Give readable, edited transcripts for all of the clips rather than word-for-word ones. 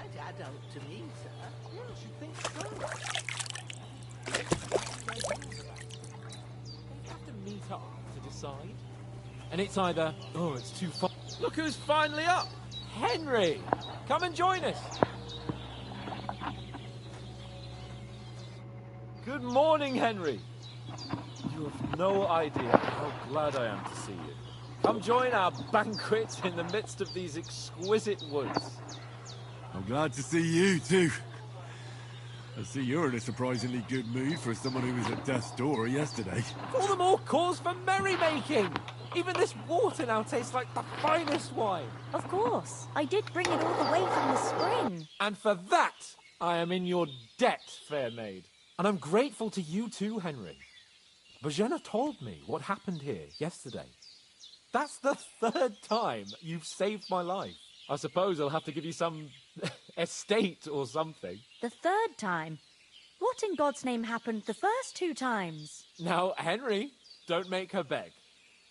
quite adult to me, sir. Yes, you think so? They have to meet up to decide. And it's either, oh, it's too far. Look who's finally up! Henry! Come and join us! Good morning, Henry! You have no idea how glad I am to see you. Come join our banquet in the midst of these exquisite woods. I'm glad to see you, too. I see you're in a surprisingly good mood for someone who was at death's door yesterday. All the more cause for merrymaking! Even this water now tastes like the finest wine. Of course. I did bring it all the way from the spring. And for that, I am in your debt, fair maid. And I'm grateful to you too, Henry. Bojena told me what happened here yesterday. That's the 3rd time you've saved my life. I suppose I'll have to give you some estate or something. The 3rd time? What in God's name happened the first 2 times? Now, Henry, don't make her beg.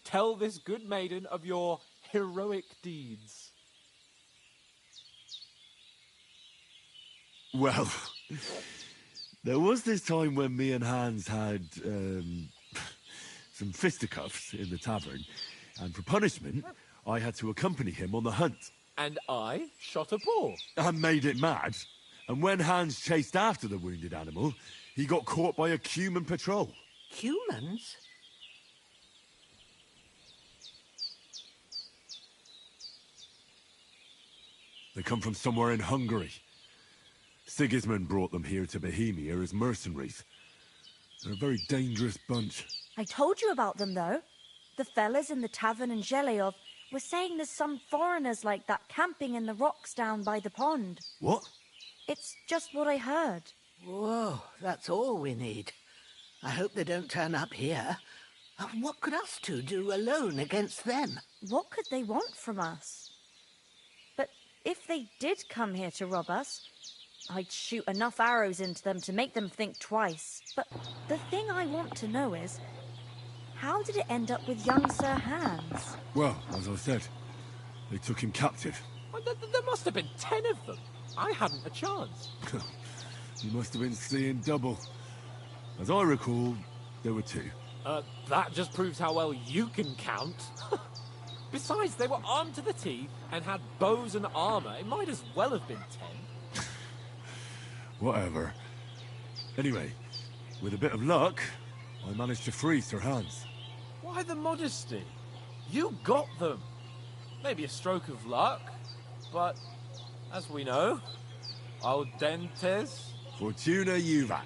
Tell this good maiden of your heroic deeds. Well, there was this time when me and Hans had, some fisticuffs in the tavern, and for punishment, I had to accompany him on the hunt. And I shot a boar. And made it mad. And when Hans chased after the wounded animal, he got caught by a human patrol. Humans? They come from somewhere in Hungary. Sigismund brought them here to Bohemia as mercenaries. They're a very dangerous bunch. I told you about them, though. The fellas in the tavern in Zheleov were saying there's some foreigners like that camping in the rocks down by the pond. What? It's just what I heard. Whoa, that's all we need. I hope they don't turn up here. What could us two do alone against them? What could they want from us? But if they did come here to rob us, I'd shoot enough arrows into them to make them think twice. But the thing I want to know is, how did it end up with young Sir Hans? Well, as I said, they took him captive. Well, there must have been 10 of them. I hadn't a chance. You must have been seeing double. As I recall, there were 2. That just proves how well you can count. Besides, they were armed to the teeth and had bows and armor. It might as well have been 10. Whatever. Anyway, with a bit of luck, I managed to free Sir Hans. Why the modesty? You got them. Maybe a stroke of luck, but as we know, audentes. Fortuna juvat.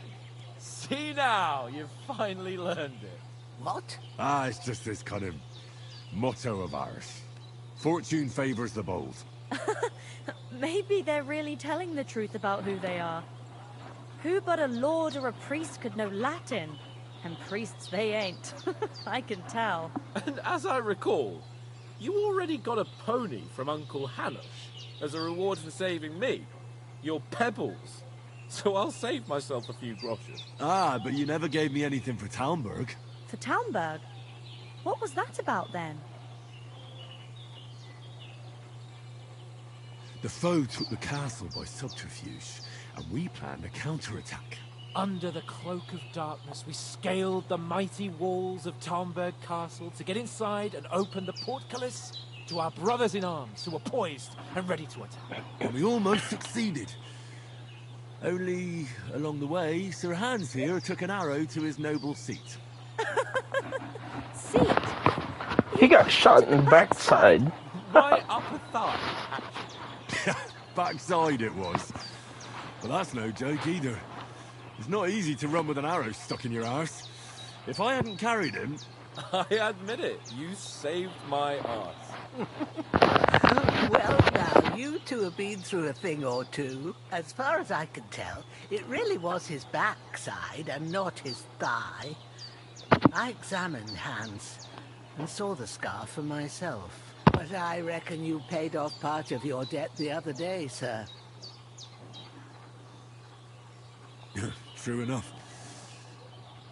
See now, you've finally learned it. What? It's just this kind of motto of ours. Fortune favors the bold. Maybe they're really telling the truth about who they are. Who but a lord or a priest could know Latin? And priests they ain't. I can tell. And as I recall, you already got a pony from Uncle Hanosh as a reward for saving me. Your pebbles. So I'll save myself a few groschen. But you never gave me anything for Talmberg. For Talmberg? What was that about then? The foe took the castle by subterfuge, and we planned a counterattack. Under the cloak of darkness, we scaled the mighty walls of Talmberg Castle to get inside and open the portcullis to our brothers in arms who were poised and ready to attack. And we almost succeeded. Only, along the way, Sir Hans here took an arrow to his noble seat. Seat? He got shot in the backside. My upper thigh, actually. Backside it was. But that's no joke either. It's not easy to run with an arrow stuck in your arse. If I hadn't carried him... I admit it, you saved my arse. Well, now, you two have been through a thing or two. As far as I can tell, it really was his backside and not his thigh. I examined Hans and saw the scar for myself. But I reckon you paid off part of your debt the other day, sir. True enough.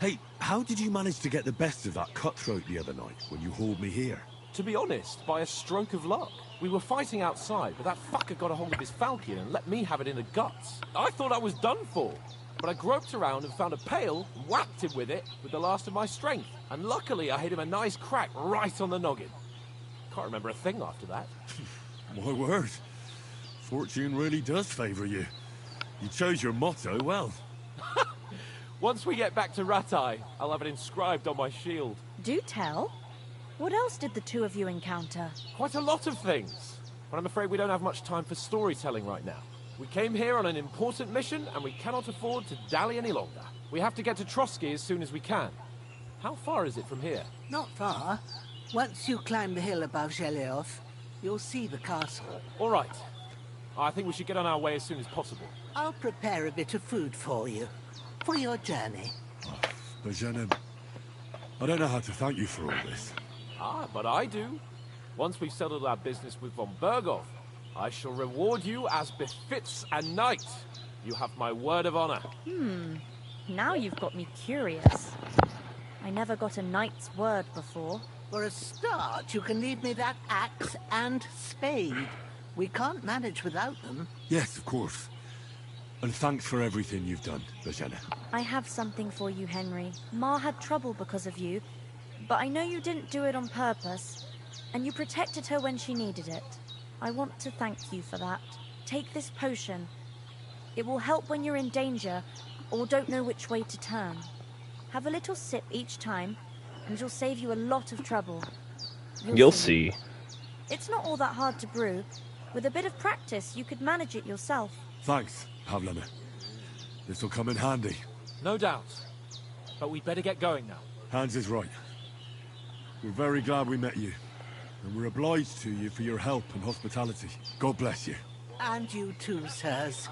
Hey, how did you manage to get the best of that cutthroat the other night when you hauled me here? to be honest, by a stroke of luck. We were fighting outside, but that fucker got a hold of his falcon and let me have it in the guts. I thought I was done for. But I groped around and found a pail, whacked him with it with the last of my strength. And luckily I hit him a nice crack right on the noggin. Can't remember a thing after that. My word. Fortune really does favour you. You chose your motto well. Once we get back to Ratai, I'll have it inscribed on my shield. Do tell. What else did the two of you encounter? Quite a lot of things. But I'm afraid we don't have much time for storytelling right now. We came here on an important mission, and we cannot afford to dally any longer. We have to get to Trotsky as soon as we can. How far is it from here? Not far. Once you climb the hill above Zheleov, you'll see the castle. All right. I think we should get on our way as soon as possible. I'll prepare a bit of food for you, for your journey. Oh, Bozhena, I don't know how to thank you for all this. Ah, but I do. Once we've settled our business with von Berghoff, I shall reward you as befits a knight. You have my word of honor. Now you've got me curious. I never got a knight's word before. For a start, you can leave me that axe and spade. We can't manage without them. Yes, of course. And thanks for everything you've done, Bozhena. I have something for you, Henry. Ma had trouble because of you, but I know you didn't do it on purpose, and you protected her when she needed it. I want to thank you for that. Take this potion. It will help when you're in danger or don't know which way to turn. Have a little sip each time, and it'll save you a lot of trouble. You'll see. It's not all that hard to brew. With a bit of practice, you could manage it yourself. Thanks, Pavlena. This'll come in handy. No doubt. But we'd better get going now. Hans is right. We're very glad we met you. And we're obliged to you for your help and hospitality. God bless you. And you too, sirs.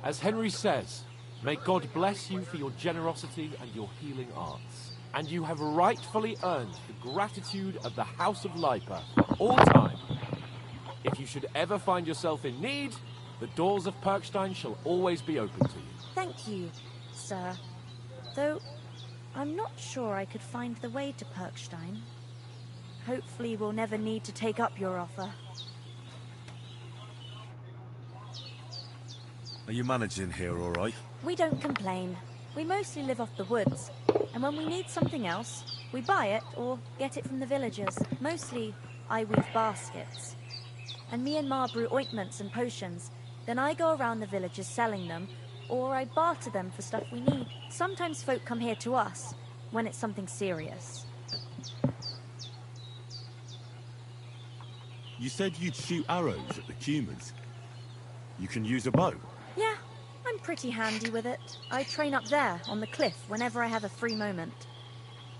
As Henry says, may God bless you for your generosity and your healing arts. And you have rightfully earned the gratitude of the House of Lipa for all time. If you should ever find yourself in need, the doors of Perkstein shall always be open to you. Thank you, sir. Though, I'm not sure I could find the way to Perkstein. Hopefully we'll never need to take up your offer. Are you managing here all right? We don't complain. We mostly live off the woods. And when we need something else, we buy it or get it from the villagers. Mostly, I weave baskets. And me and Ma brew ointments and potions. Then I go around the villages selling them, or I barter them for stuff we need. Sometimes folk come here to us, when it's something serious. You said you'd shoot arrows at the Cumans. You can use a bow. Yeah, I'm pretty handy with it. I train up there, on the cliff, whenever I have a free moment.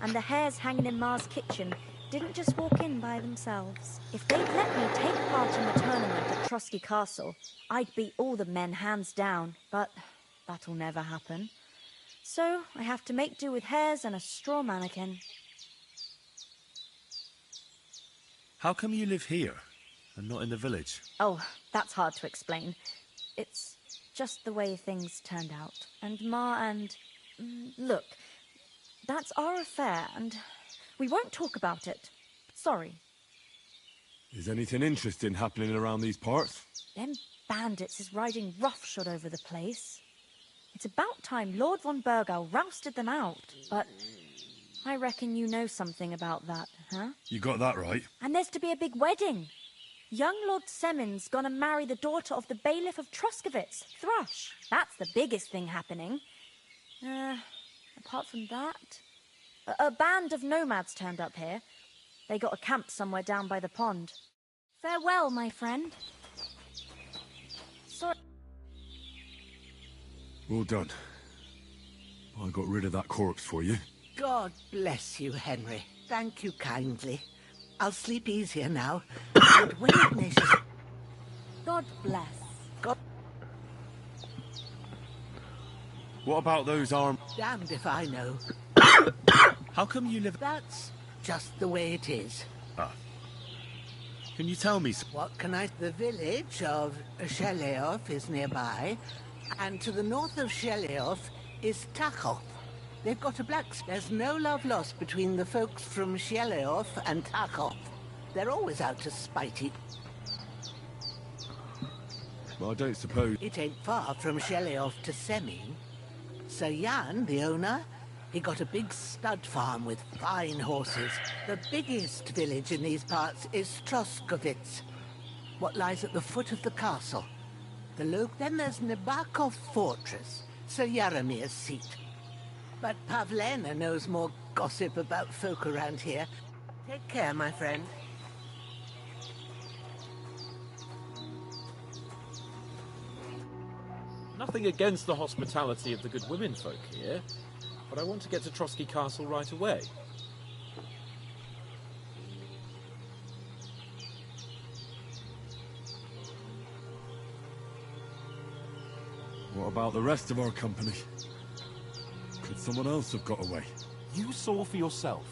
And the hares hanging in Ma's kitchen didn't just walk in by themselves. If they'd let me take part in the tournament at Trotsky Castle, I'd beat all the men hands down, but that'll never happen. So I have to make do with hares and a straw mannequin. How come you live here and not in the village? Oh, that's hard to explain. It's just the way things turned out. And Ma and... Look, that's our affair, and we won't talk about it. Sorry. Is anything interesting happening around these parts? Them bandits is riding roughshod over the place. It's about time Lord von Berghoff rousted them out, but I reckon you know something about that, huh? You got that right. And there's to be a big wedding. Young Lord Semin's gonna marry the daughter of the bailiff of Troskowitz, Thrush. That's the biggest thing happening. Apart from that, a band of nomads turned up here. They got a camp somewhere down by the pond. Farewell, my friend. Sorry. Well done. I got rid of that corpse for you. God bless you, Henry. Thank you kindly. I'll sleep easier now. And when Ignatius... God bless. God... What about those armed... Damned if I know. How come you live... That's just the way it is. Ah. Can you tell me... What can I... The village of Zheleov is nearby, and to the north of Zheleov is Takhov. They've got a blacksmith. There's no love lost between the folks from Sheleov and Tarkov. They're always out to spite each. Well, I don't suppose... It ain't far from Sheleov to Seming. Sir Jan, the owner, he got a big stud farm with fine horses. The biggest village in these parts is Troskovitz, what lies at the foot of the castle. Then there's Nebakov Fortress, Sir Yaramir's seat. But Pavlena knows more gossip about folk around here. Take care, my friend. Nothing against the hospitality of the good women folk here, but I want to get to Trotsky Castle right away. What about the rest of our company? Could someone else have got away? You saw for yourself.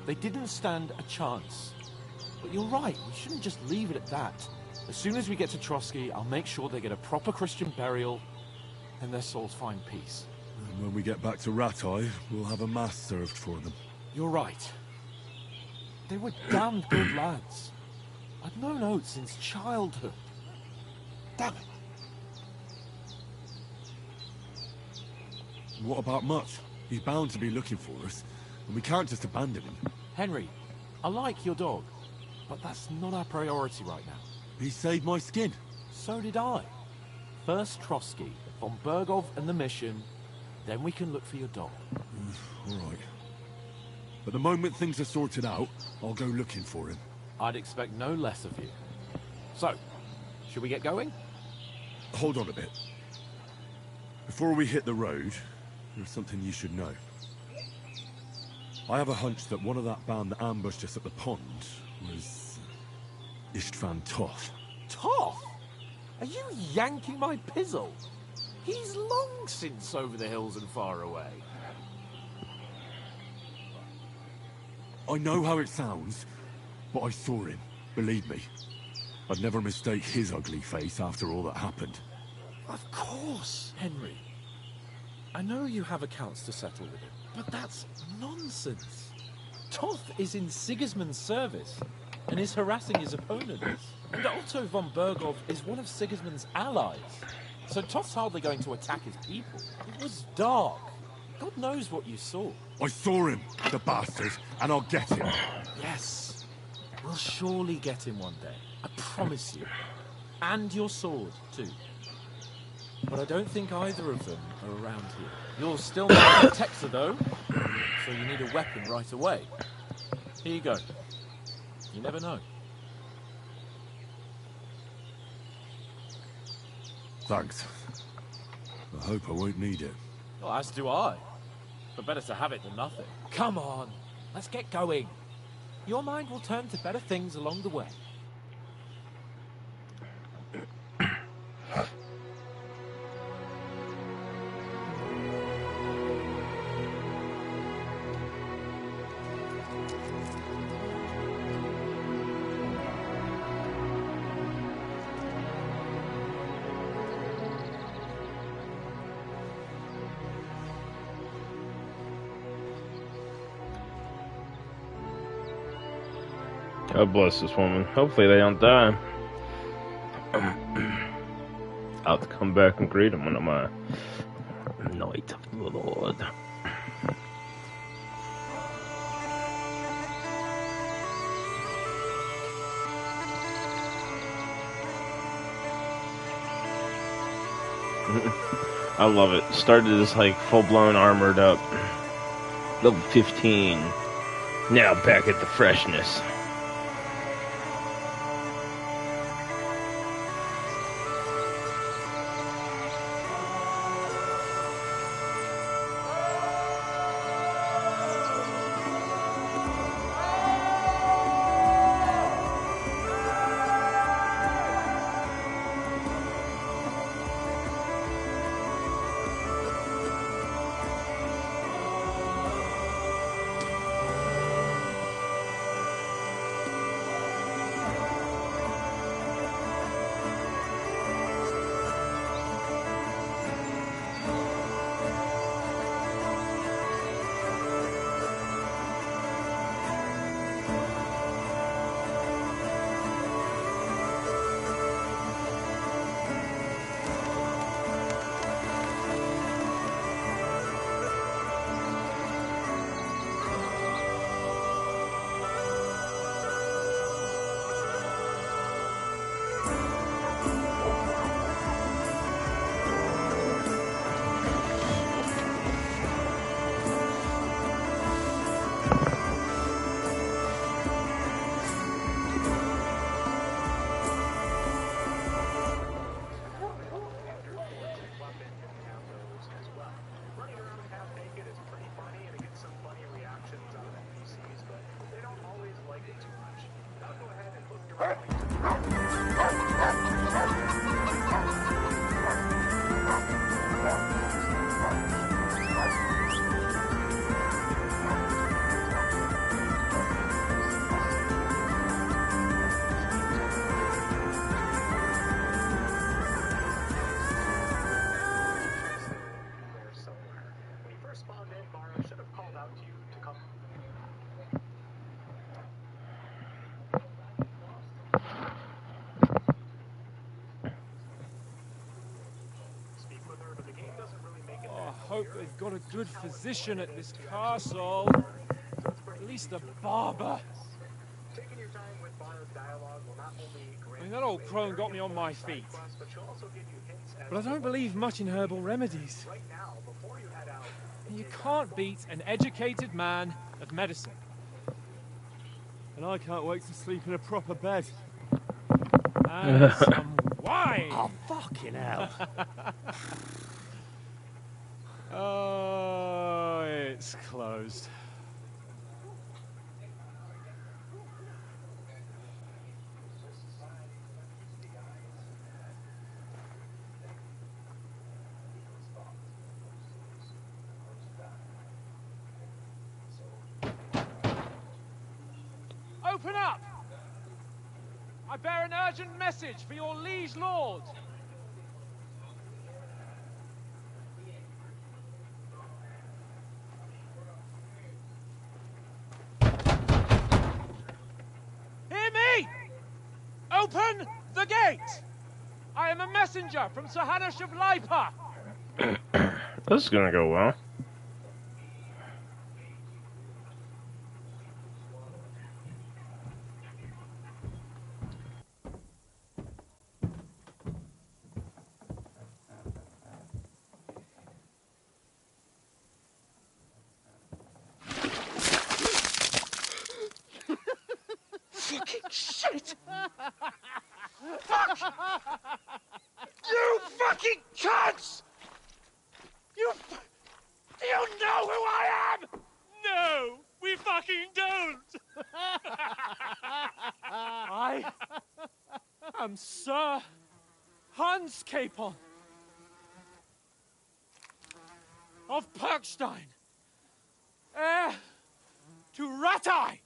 They didn't stand a chance. But you're right, we shouldn't just leave it at that. As soon as we get to Trotsky, I'll make sure they get a proper Christian burial, and their souls find peace. And when we get back to Ratai, we'll have a mass served for them. You're right. They were damned good lads. I've known Oates since childhood. Damn it. What about Mutt? He's bound to be looking for us, and we can't just abandon him. Henry, I like your dog, but that's not our priority right now. He saved my skin. So did I. First Trotsky, von Bergov and the mission, then we can look for your dog. All right. But the moment things are sorted out, I'll go looking for him. I'd expect no less of you. So, should we get going? Hold on a bit. Before we hit the road, there's something you should know. I have a hunch that one of that band that ambushed us at the pond was... Istvan Toth. Toth? Are you yanking my pizzle? He's long since over the hills and far away. I know how it sounds, but I saw him, believe me. I'd never mistake his ugly face after all that happened. Of course, Henry. I know you have accounts to settle with him, but that's nonsense. Toth is in Sigismund's service and is harassing his opponents. And Otto von Bergov is one of Sigismund's allies. So Toth's hardly going to attack his people. It was dark. God knows what you saw. I saw him, the bastard, and I'll get him. Yes. We'll surely get him one day. I promise you. And your sword, too. But I don't think either of them are around here. You're still not a Texer, though, so you need a weapon right away. Here you go. You never know. Thanks. I hope I won't need it. Well, as do I. But better to have it than nothing. Come on, let's get going. Your mind will turn to better things along the way. God bless this woman. Hopefully they don't die. I'll have to come back and greet him when I'm a knight of the Lord. I love it. Started as like full-blown armored up. Level 15. Now back at the freshness. I hope they've got a good physician at this castle. At least a barber. I mean, that old crone got me on my feet. But I don't believe much in herbal remedies. You can't beat an educated man of medicine. And I can't wait to sleep in a proper bed. And some wine! Oh, fucking hell. Oh, it's closed. Open up! I bear an urgent message for your liege lord. Hear me! Open the gate! I am a messenger from Sir Hanush of Lipa. This is gonna go well. Fucking shit! Fuck! You fucking cunts! Do you know who I am? No, we fucking don't! I am Sir Hans Capon of Perkstein, heir to Ratai!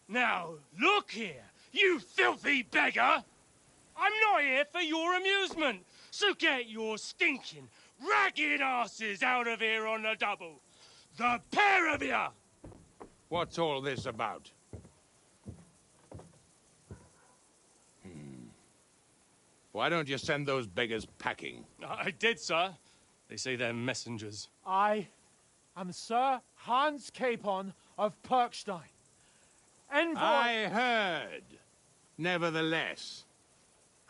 Now, look here, you filthy beggar! I'm not here for your amusement, so get your stinking, ragged asses out of here on the double. The pair of you! What's all this about? Why don't you send those beggars packing? I did, sir. They say they're messengers. I am Sir Hans Capon of Perkstein. Envoy... I heard. Nevertheless,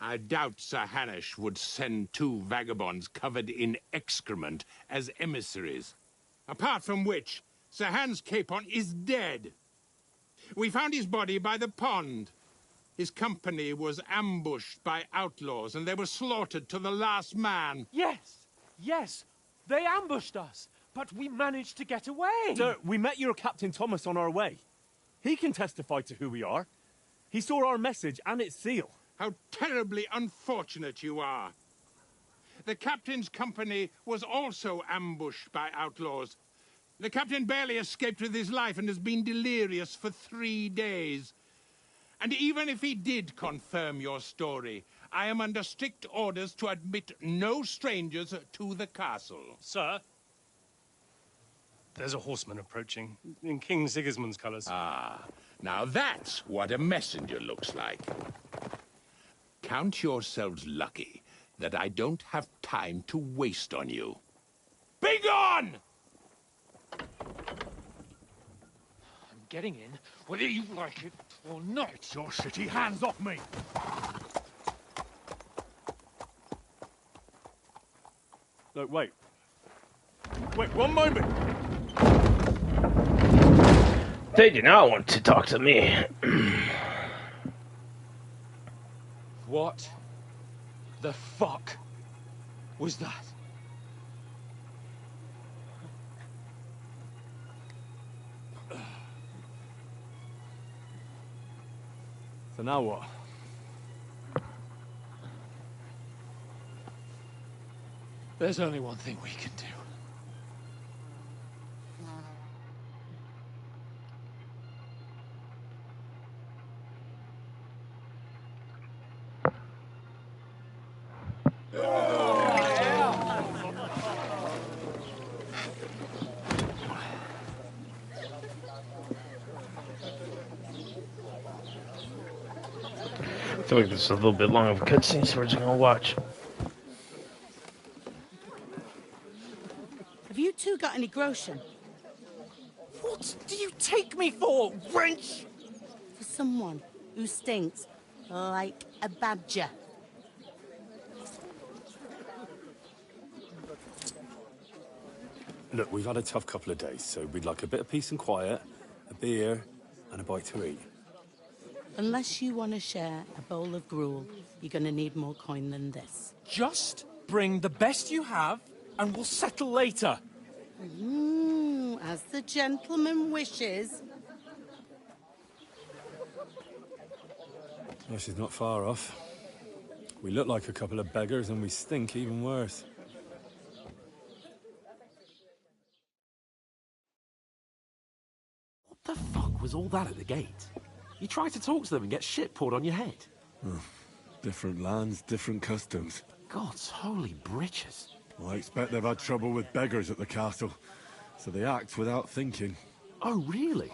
I doubt Sir Hanush would send two vagabonds covered in excrement as emissaries. Apart from which, Sir Hans Capon is dead. We found his body by the pond. His company was ambushed by outlaws, and they were slaughtered to the last man. Yes, they ambushed us, but we managed to get away. Sir, we met your Captain Thomas on our way. He can testify to who we are. He saw our message and its seal. How terribly unfortunate you are. The captain's company was also ambushed by outlaws. The captain barely escaped with his life and has been delirious for 3 days. And even if he did confirm your story, I am under strict orders to admit no strangers to the castle. Sir, there's a horseman approaching in King Sigismund's colours. Ah, now that's what a messenger looks like. Count yourselves lucky that I don't have time to waste on you. Be gone! I'm getting in, whether you like it or not. Get your shitty hands off me! Look, wait. Wait, one moment! They do not want to talk to me. What the fuck was that? So now what? There's only one thing we can do. I feel like this is a little bit long of a cutscene, so we're just gonna watch. Have you two got any groschen? What do you take me for, wench? For someone who stinks like a badger. Look, we've had a tough couple of days, so we'd like a bit of peace and quiet, a beer, and a bite to eat. Unless you want to share a bowl of gruel, you're going to need more coin than this. Just bring the best you have, and we'll settle later. As the gentleman wishes. Well, she's not far off. We look like a couple of beggars, and we stink even worse. What the fuck was all that at the gate? You tried to talk to them and get shit poured on your head. Different lands, different customs. God's holy britches. Well, I expect they've had trouble with beggars at the castle, so they act without thinking. Oh, really?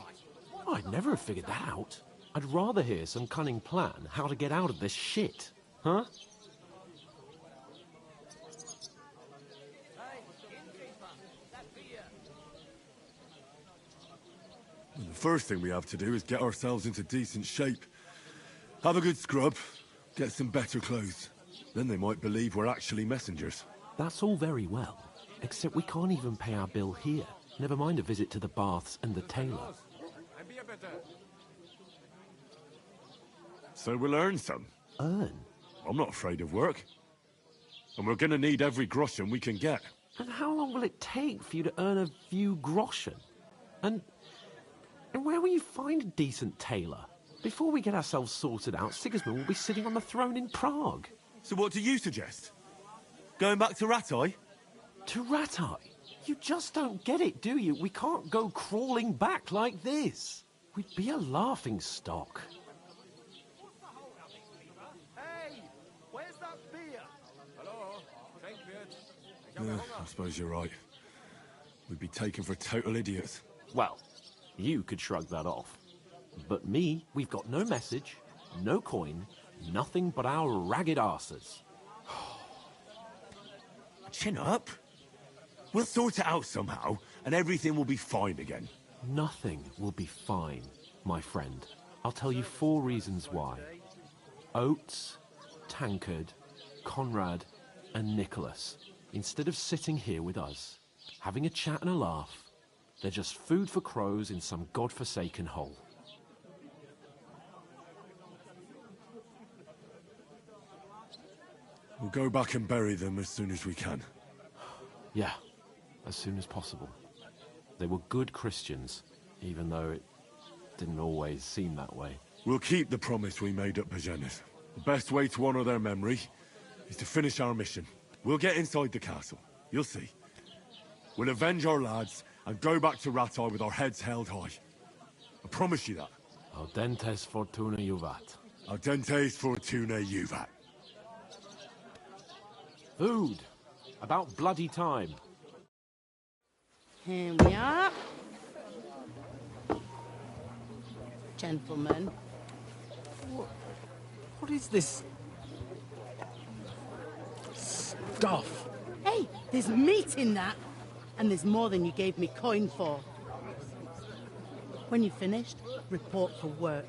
I'd never have figured that out. I'd rather hear some cunning plan how to get out of this shit. Huh? And the first thing we have to do is get ourselves into decent shape. Have a good scrub, get some better clothes. Then they might believe we're actually messengers. That's all very well, except we can't even pay our bill here. Never mind a visit to the baths and the tailor. So we'll earn some. Earn? I'm not afraid of work. And we're gonna need every groschen we can get. And how long will it take for you to earn a few groschen? And where will you find a decent tailor? Before we get ourselves sorted out, Sigismund will be sitting on the throne in Prague. So what do you suggest? Going back to Ratai? To Ratai? You just don't get it, do you? We can't go crawling back like this. We'd be a laughing stock. Hey, where's that beer? Hello, thank you. Yeah, I suppose you're right. We'd be taken for total idiots. Well, you could shrug that off. But me, we've got no message, no coin, nothing but our ragged arses. Chin up. We'll sort it out somehow, and everything will be fine again. Nothing will be fine, my friend. I'll tell you 4 reasons why. Oates, Tankard, Conrad, and Nicholas, instead of sitting here with us, having a chat and a laugh, they're just food for crows in some godforsaken hole. We'll go back and bury them as soon as we can. Yeah, as soon as possible. They were good Christians, even though it didn't always seem that way. We'll keep the promise we made at Bajenis. The best way to honor their memory is to finish our mission. We'll get inside the castle. You'll see. We'll avenge our lads and go back to Ratai with our heads held high. I promise you that. Audentes fortuna juvat. Audentes fortuna juvat. Food. About bloody time. Here we are. Gentlemen. What is this stuff? Hey, there's meat in that. And there's more than you gave me coin for. When you're finished, report for work.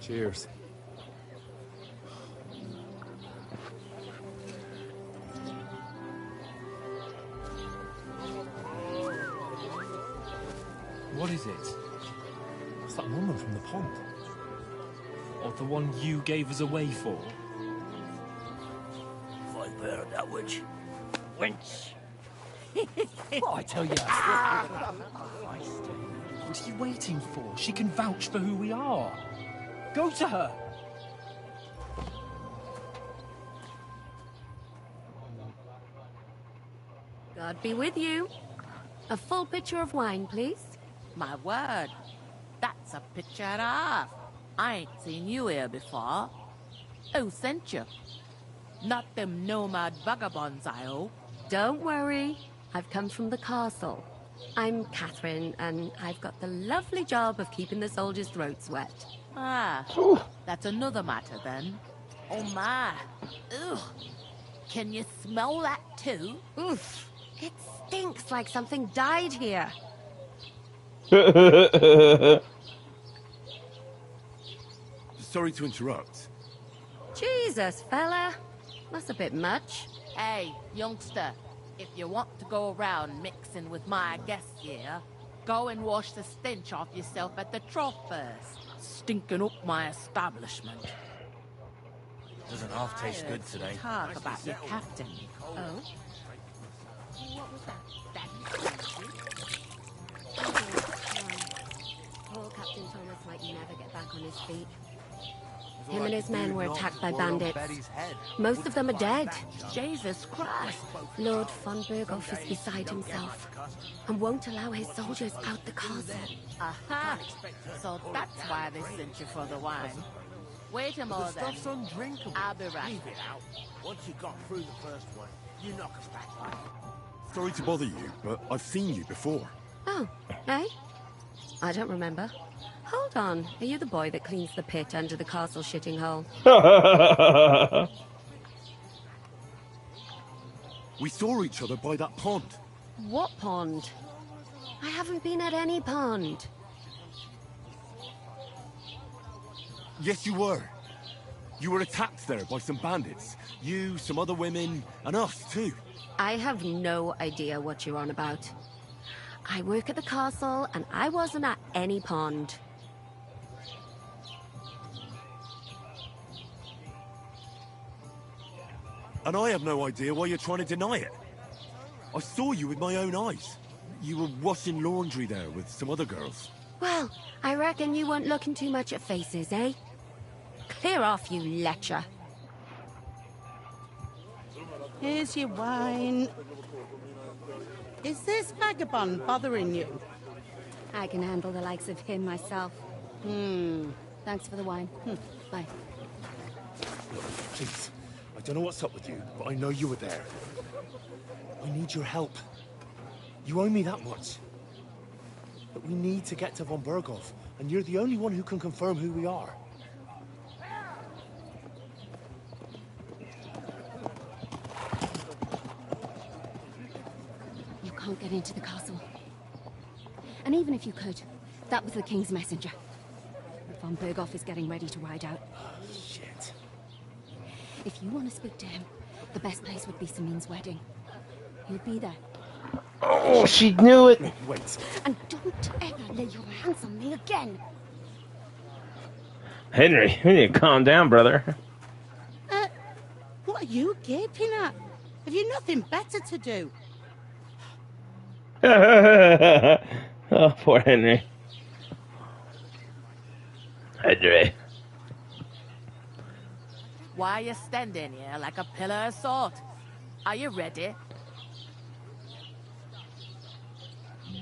Cheers. What is it? It's that woman from the pond. Or the one you gave us away for. Fight better that witch. Wench. Oh, I tell you. What are you waiting for? She can vouch for who we are. Go to her. God be with you. A full pitcher of wine, please. My word, that's a picture and a half. I ain't seen you here before. Who sent you? Not them nomad vagabonds, I hope. Don't worry. I've come from the castle. I'm Catherine, and I've got the lovely job of keeping the soldiers' throats wet. Ah, that's another matter then. Oh my. Ugh. Can you smell that too? Oof. It stinks like something died here. Sorry to interrupt. Jesus, fella. That's a bit much. Hey, youngster, if you want to go around mixing with my guests here, go and wash the stench off yourself at the trough first. Stinking up my establishment. Doesn't half taste good today. Talk about your captain. Oh? What was that? Poor Captain Thomas might never get back on his feet. Him and his men were attacked by bandits. Most of them are dead. Jesus Christ. Lord von Berghoff is beside himself and won't allow his soldiers out the castle. Aha! So that's why they sent you for the wine. Wait a moment. The stuff's undrinkable. I'll be right. Leave it out. Once you got through the first one, you knock us back. Sorry to bother you, but I've seen you before. Oh, eh? I don't remember. Hold on. Are you the boy that cleans the pit under the castle shitting hole? We saw each other by that pond. What pond? I haven't been at any pond. Yes, you were. You were attacked there by some bandits. You, some other women, and us too. I have no idea what you're on about. I work at the castle, and I wasn't at any pond. And I have no idea why you're trying to deny it. I saw you with my own eyes. You were washing laundry there with some other girls. Well, I reckon you weren't looking too much at faces, eh? Clear off, you lecher. Here's your wine. Is this vagabond bothering you? I can handle the likes of him myself. Thanks for the wine. Bye. Please, I don't know what's up with you, but I know you were there. I need your help. You owe me that much. But we need to get to von Berghoff, and you're the only one who can confirm who we are. You can't get into the castle. And even if you could, that was the King's messenger. Von Berghoff is getting ready to ride out. Shit. If you want to speak to him, the best place would be Samine's wedding. He'll be there. Oh, she knew it. Wait. And don't ever lay your hands on me again. Henry, you need to calm down, brother. What are you gaping at? Have you nothing better to do? Oh, poor Henry. Henry. Why are you standing here like a pillar of salt? Are you ready?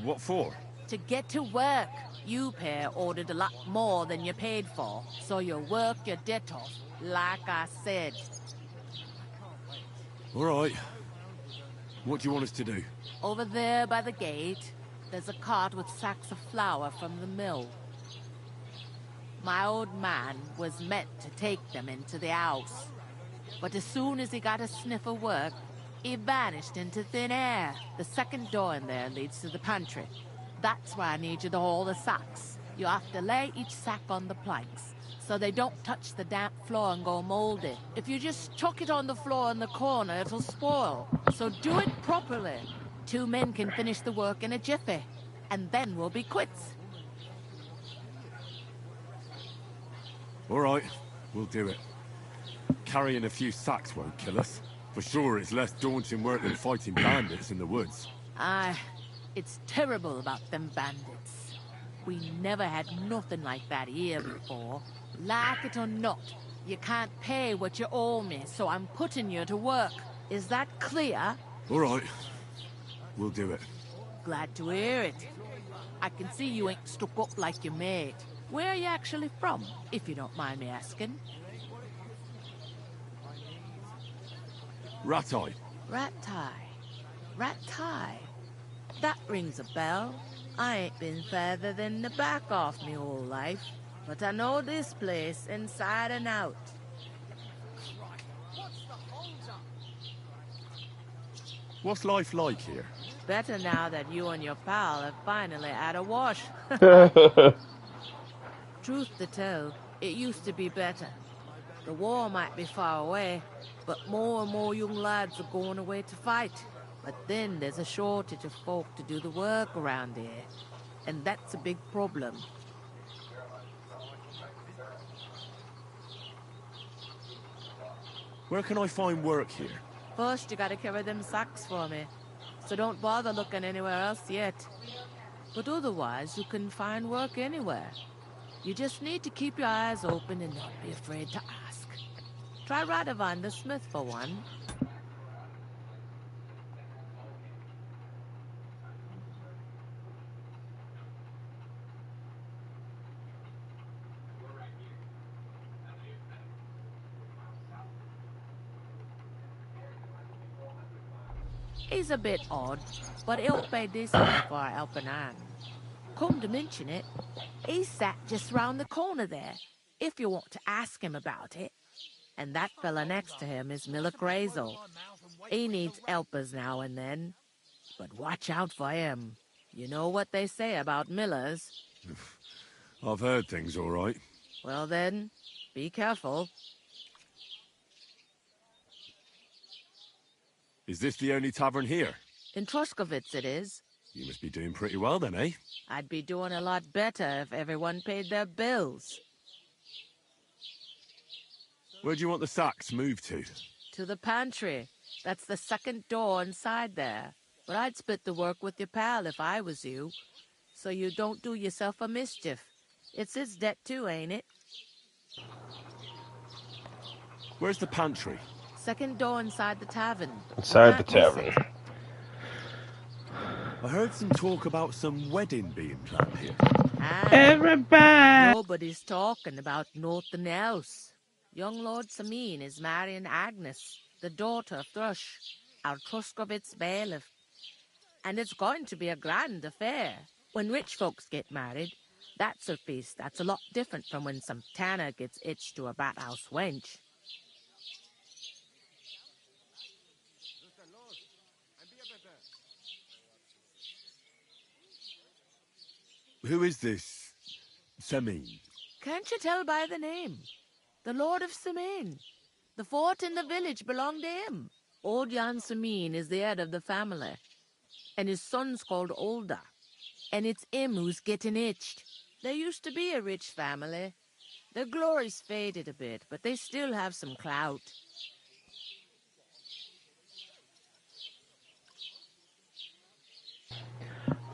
What for? To get to work. You pair ordered a lot more than you paid for, so you work your debt off, like I said. All right. What do you want us to do? Over there by the gate, there's a cart with sacks of flour from the mill. My old man was meant to take them into the house, but as soon as he got a sniff of work, he vanished into thin air. The second door in there leads to the pantry. That's why I need you to haul the sacks. You have to lay each sack on the planks, so they don't touch the damp floor and go moldy. If you just chuck it on the floor in the corner, it'll spoil. So do it properly. 2 men can finish the work in a jiffy, and then we'll be quits. All right, we'll do it. Carrying a few sacks won't kill us. For sure, it's less daunting work than fighting bandits in the woods. Aye, it's terrible about them bandits. We never had nothing like that here before. Like it or not, you can't pay what you owe me, so I'm putting you to work. Is that clear? All right. We'll do it. Glad to hear it. I can see you ain't stuck up like your mate. Where are you actually from, if you don't mind me asking? Ratai. Ratai. That rings a bell. I ain't been further than the back off me whole life, but I know this place inside and out. What's life like here? Better now that you and your pal have finally had a wash. Truth to tell, it used to be better. The war might be far away, but more and more young lads are going away to fight. But then there's a shortage of folk to do the work around here, and that's a big problem. Where can I find work here? First, you gotta carry them sacks for me, so don't bother looking anywhere else yet. But otherwise, you can find work anywhere. You just need to keep your eyes open and not be afraid to ask. Try Radovan the Smith for one. He's a bit odd, but he'll pay decently for our helping hand. Come to mention it, he sat just round the corner there, if you want to ask him about it. And that fella next to him is Miller Crazel. He needs helpers now and then, but watch out for him. You know what they say about Millers. I've heard things all right. Well then, be careful. Is this the only tavern here? In Troskovitz it is. You must be doing pretty well then, eh? I'd be doing a lot better if everyone paid their bills. Where do you want the sacks moved to? To the pantry. That's the second door inside there. But I'd split the work with your pal if I was you, so you don't do yourself a mischief. It's his debt too, ain't it? Where's the pantry? Second door inside the tavern. Inside the tavern. I heard some talk about some wedding being planned here. Everybody! Nobody's talking about nothing else. Young Lord Samin is marrying Agnes, the daughter of Thrush, our Troskovitz bailiff. And it's going to be a grand affair. When rich folks get married, that's a feast that's a lot different from when some tanner gets hitched to a bathouse wench. Who is this Samin? Can't you tell by the name? The Lord of Samin. The fort and the village belong to him. Old Jan Samin is the head of the family, and his son's called Olda. And it's him who's getting hitched. There used to be a rich family. Their glory's faded a bit, but they still have some clout.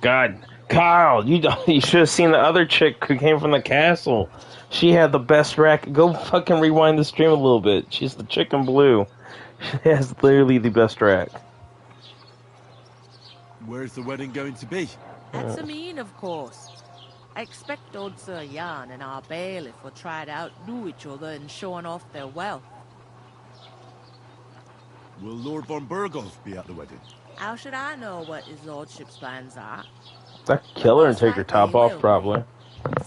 God, Kyle, you should have seen the other chick who came from the castle. She had the best rack. Go fucking rewind the stream a little bit. She's the chick in blue. She has literally the best rack. Where's the wedding going to be? At Samin, of course. I expect old Sir Jan and our bailiff will try to outdo each other in showing off their wealth. Will Lord von Burgov be at the wedding? How should I know what his lordship's plans are? I'd kill her and take her top off, probably.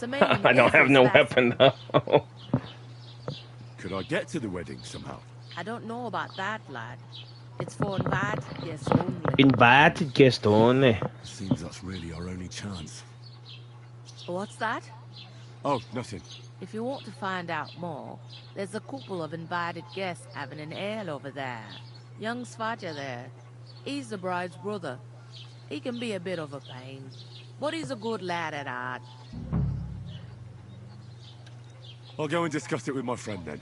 I don't have no weapon, though. Could I get to the wedding somehow? I don't know about that, lad. It's for invited guests only. Invited guests only. Seems that's really our only chance. What's that? Oh, nothing. If you want to find out more, there's a couple of invited guests having an ale over there. Young Svatja there. He's the bride's brother. He can be a bit of a pain, but he's a good lad at heart. I'll go and discuss it with my friend then.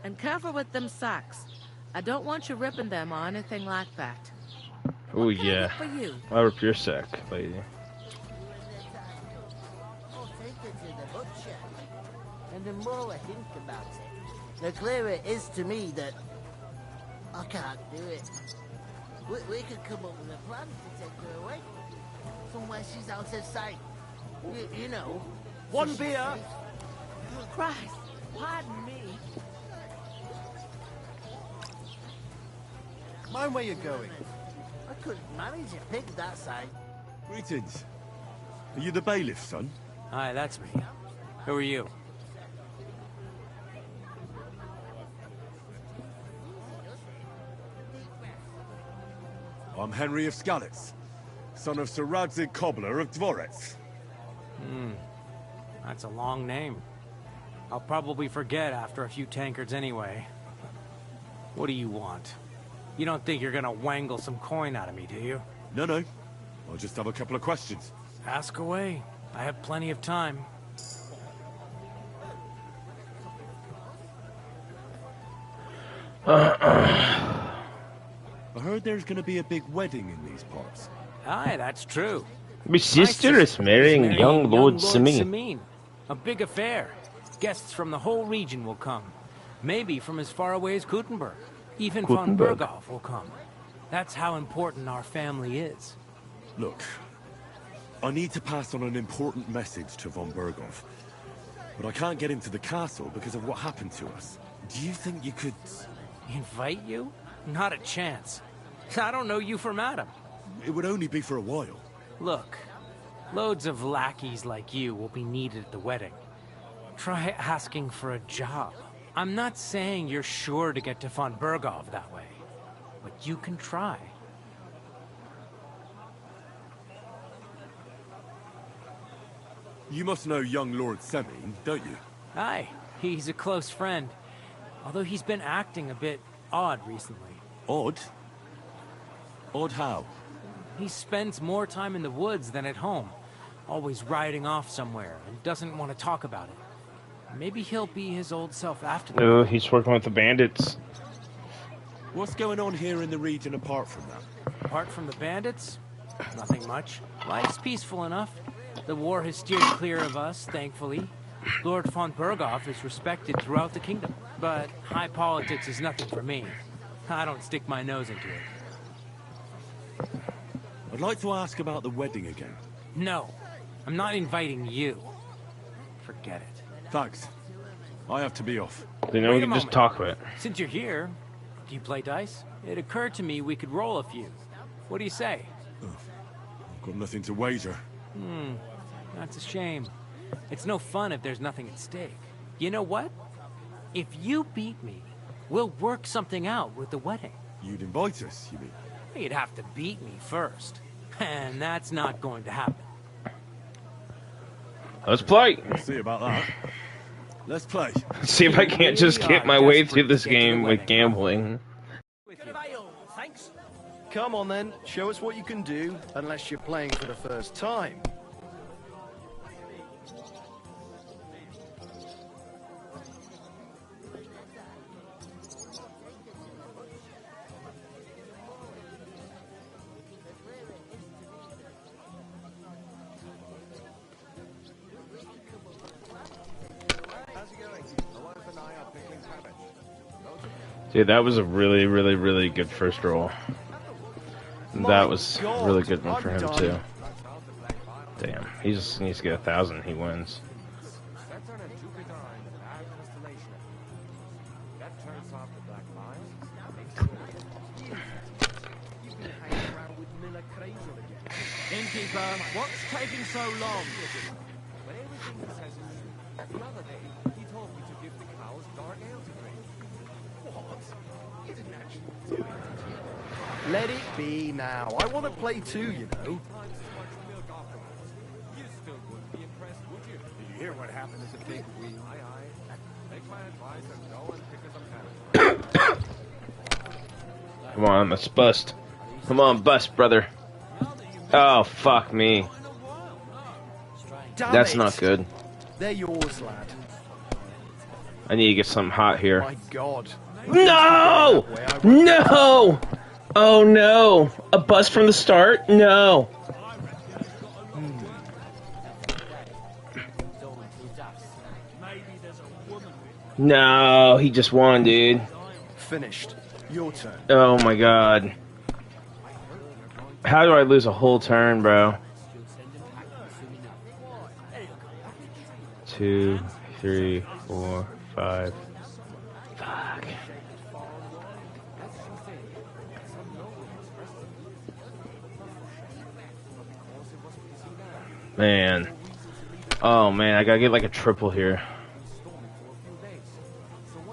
And careful with them sacks. I don't want you ripping them or anything like that. Oh yeah. For you? I'll rip your sack, lady. And the more I think about it, the clearer it is to me that I can't do it. We could come up with a plan to take her away. Somewhere she's out of sight. You know. One beer! Christ, pardon me. Mind where you're going. I couldn't manage a pig that side. Greetings. Are you the bailiff, son? Hi, that's me. Who are you? I'm Henry of Skalitz, son of Sir Radzig Cobbler of Dworao. That's a long name. I'll probably forget after a few tankards anyway. What do you want? You don't think you're gonna wangle some coin out of me, do you? No. I'll just have a couple of questions. Ask away. I have plenty of time. I heard there's gonna be a big wedding in these parts. Aye, that's true. My sister is marrying young Lord Simeon. A big affair. Guests from the whole region will come. Maybe from as far away as Kuttenberg. Even von Berghoff will come. That's how important our family is. Look, I need to pass on an important message to von Berghoff. But I can't get into the castle because of what happened to us. Do you think you could... Invite you? Not a chance. I don't know you from Adam. It would only be for a while. Look, loads of lackeys like you will be needed at the wedding. Try asking for a job. I'm not saying you're sure to get to von Berghoff that way, but you can try. You must know young Lord Simeon, don't you? Aye, he's a close friend. Although he's been acting a bit odd recently. Odd? Odd how? He spends more time in the woods than at home. Always riding off somewhere and doesn't want to talk about it. Maybe he'll be his old self after that. Oh, he's working with the bandits. What's going on here in the region apart from that? Apart from the bandits? Nothing much. Life's peaceful enough. The war has steered clear of us, thankfully. Lord von Berghoff is respected throughout the kingdom. But high politics is nothing for me. I don't stick my nose into it. I'd like to ask about the wedding again. No, I'm not inviting you. Forget it. Thanks. I have to be off. You know, we can just talk about it. Since you're here, do you play dice? It occurred to me we could roll a few. What do you say? Oh, I've got nothing to wager. That's a shame. It's no fun if there's nothing at stake. You know what? If you beat me, we'll work something out with the wedding. You'd invite us, you mean? You'd have to beat me first. And that's not going to happen. Let's play. We'll see about that. Let's play. See if I can't just get my way through this game with gambling. Thanks. Come on then, show us what you can do, unless you're playing for the first time. Dude, that was a really, really, really good first roll. That was a really good one for him, too. Damn, he just needs to get 1,000, he wins. Innkeeper, what's taking so long? Let it be now. I want to play too, you know. You still wouldn't be impressed, would you? Did you hear what happened at the big wheel? Aye, aye. Take my advice and go and pick us up carrots. Come on, let's bust. Come on, bust, brother. Oh, fuck me. Damn That's it. not good. They're yours, lad. I need to get something hot here. My God. No! No! Oh no! A bust from the start? No! No, he just won, dude. Finished. Your turn. Oh my god. How do I lose a whole turn, bro? 2, 3, 4, 5. Fuck. Man. Oh man, I gotta get like a triple here.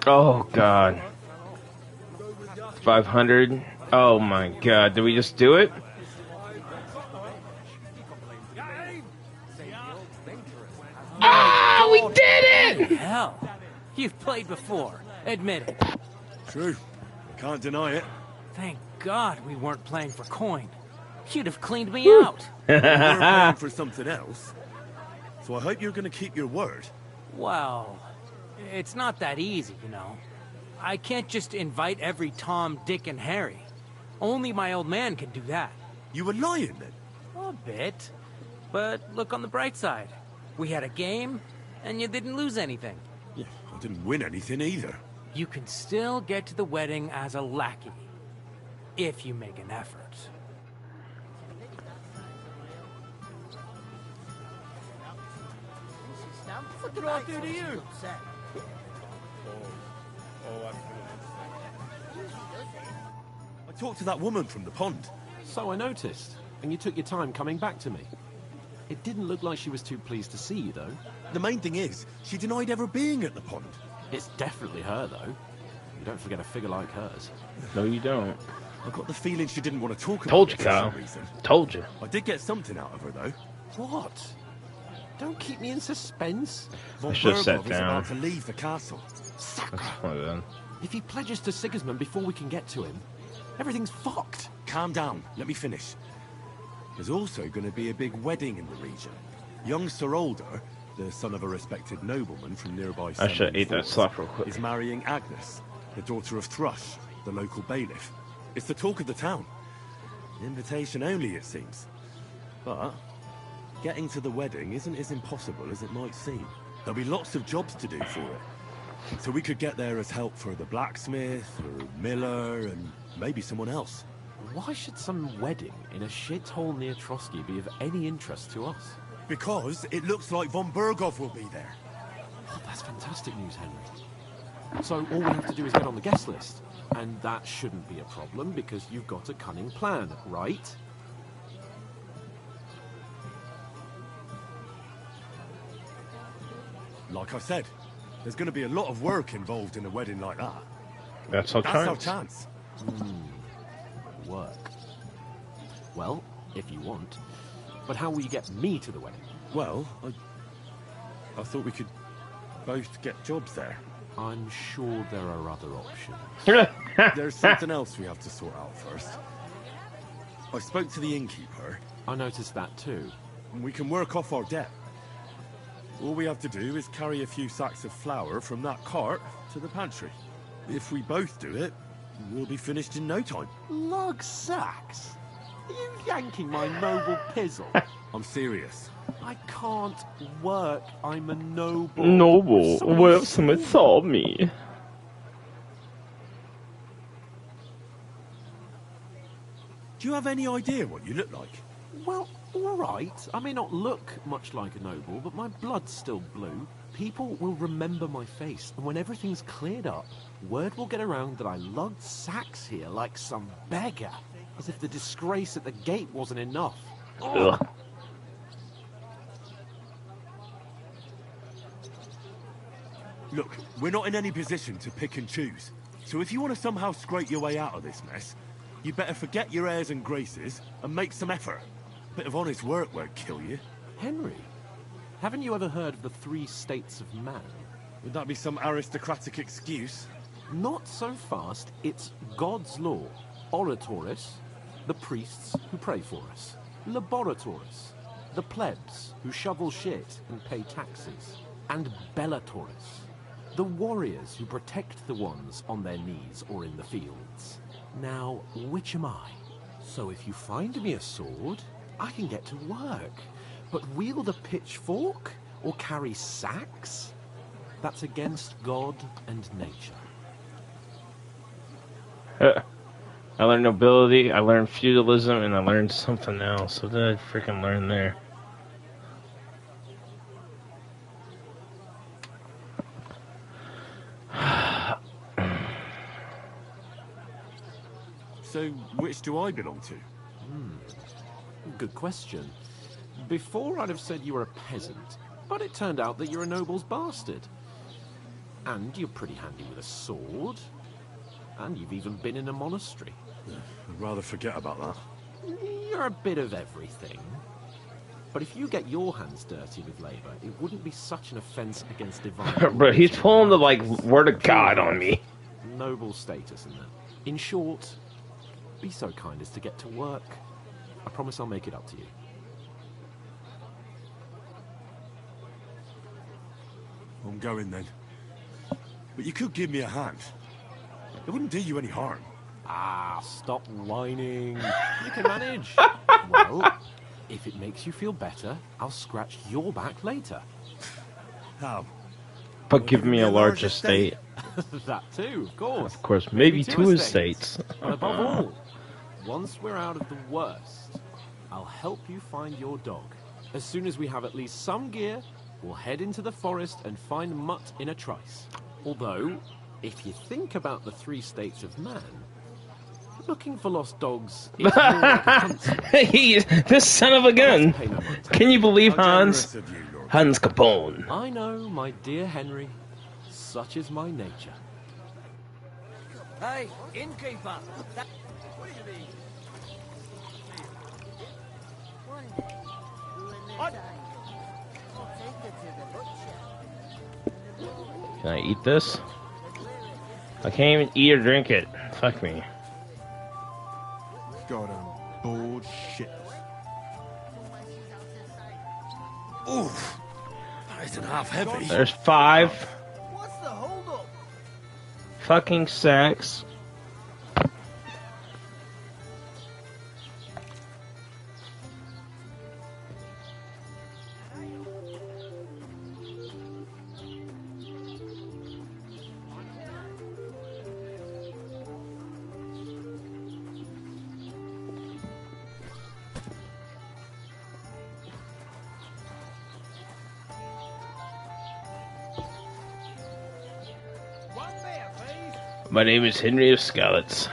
Oh god. 500. Oh my god, did we just do it? Ah, we did it! Hell, you've played before. Admit it. True. Can't deny it. Thank God we weren't playing for coin. You'd have cleaned me out. We're playing for something else. So I hope you're going to keep your word. Well, it's not that easy, you know. I can't just invite every Tom, Dick, and Harry. Only my old man can do that. You were lying then? A bit. But look on the bright side. We had a game, and you didn't lose anything. Yeah, I didn't win anything either. You can still get to the wedding as a lackey. If you make an effort. What did I do to you? I talked to that woman from the pond. So I noticed, and you took your time coming back to me. It didn't look like she was too pleased to see you, though. The main thing is, she denied ever being at the pond. It's definitely her, though. You don't forget a figure like hers. No, you don't. I got the feeling she didn't want to talk about Told you, it for Kyle. some reason. Told you. I did get something out of her, though. What? Don't keep me in suspense. Von should have sat Bergov is down. about to leave the castle. That's funny then. If he pledges to Sigismund before we can get to him, everything's fucked. Calm down. Let me finish. There's also going to be a big wedding in the region. Young Sir Older, the son of a respected nobleman from nearby I should have ate that Forest, slap real quick. is marrying Agnes, the daughter of Thrush, the local bailiff. It's the talk of the town. Invitation only, it seems. But getting to the wedding isn't as impossible as it might seem. There'll be lots of jobs to do for it. So we could get there as help for the blacksmith, or miller, and maybe someone else. Why should some wedding in a shithole near Trotsky be of any interest to us? Because it looks like Von Bergov will be there. Oh, that's fantastic news, Henry. So all we have to do is get on the guest list. And that shouldn't be a problem because you've got a cunning plan, right? Like I said, there's going to be a lot of work involved in a wedding like that. That's our That's our chance. chance. Work. Well, if you want. But how will you get me to the wedding? Well, I thought we could both get jobs there. I'm sure there are other options. There's something else we have to sort out first. I spoke to the innkeeper. I noticed that too. And we can work off our debt. All we have to do is carry a few sacks of flour from that cart to the pantry. If we both do it, we'll be finished in no time. Lug sacks? Are you yanking my noble pizzle? I'm serious. I can't work. I'm a noble. Noble, what if someone saw me? Do you have any idea what you look like? Well, all right. I may not look much like a noble, but my blood's still blue. People will remember my face, and when everything's cleared up, word will get around that I lugged sacks here like some beggar, as if the disgrace at the gate wasn't enough. Ugh. Look, we're not in any position to pick and choose. So if you want to somehow scrape your way out of this mess, you better forget your airs and graces and make some effort. A bit of honest work won't kill you. Henry, haven't you ever heard of the 3 states of man? Would that be some aristocratic excuse? Not so fast. It's God's law. Oratoris, the priests who pray for us. Laboratoris, the plebs who shovel shit and pay taxes. And Bellatoris, the warriors who protect the ones on their knees or in the fields. Now, which am I? So if you find me a sword, I can get to work. But wield a pitchfork? or carry sacks. That's against God and nature. I learned nobility, I learned feudalism, and I learned something else. What did I freaking learn there? So, which do I belong to? Good question. Before I'd have said you were a peasant, but it turned out that you're a noble's bastard. And you're pretty handy with a sword. And you've even been in a monastery. I'd rather forget about that. You're a bit of everything. But if you get your hands dirty with labor, it wouldn't be such an offense against divine. Bro, he's pulling the, like, word of God on me. Noble status and that. In short, be so kind as to get to work. I promise I'll make it up to you. I'm going then. But you could give me a hand. It wouldn't do you any harm. Ah, stop whining. You can manage. Well, if it makes you feel better, I'll scratch your back later. How? But give me a large estate. That too, of course. Of course, maybe two estates. And above all, once we're out of the worst, I'll help you find your dog. As soon as we have at least some gear, we'll head into the forest and find Mutt in a trice. Although, if you think about the 3 states of man, looking for lost dogs is more like a huntsman. This son of a gun. Can you believe Hans? Hans Capone. I know, my dear Henry. Such is my nature. Hey, innkeeper! What do you mean? One day, you and the I'll take her to the butcher. Can I eat this? I can't even eat or drink it. Fuck me. God, I'm bored shit. Oof. That isn't half heavy. There's 5. What's the hold-up? Fucking sacks. My name is Henry of Skalitz.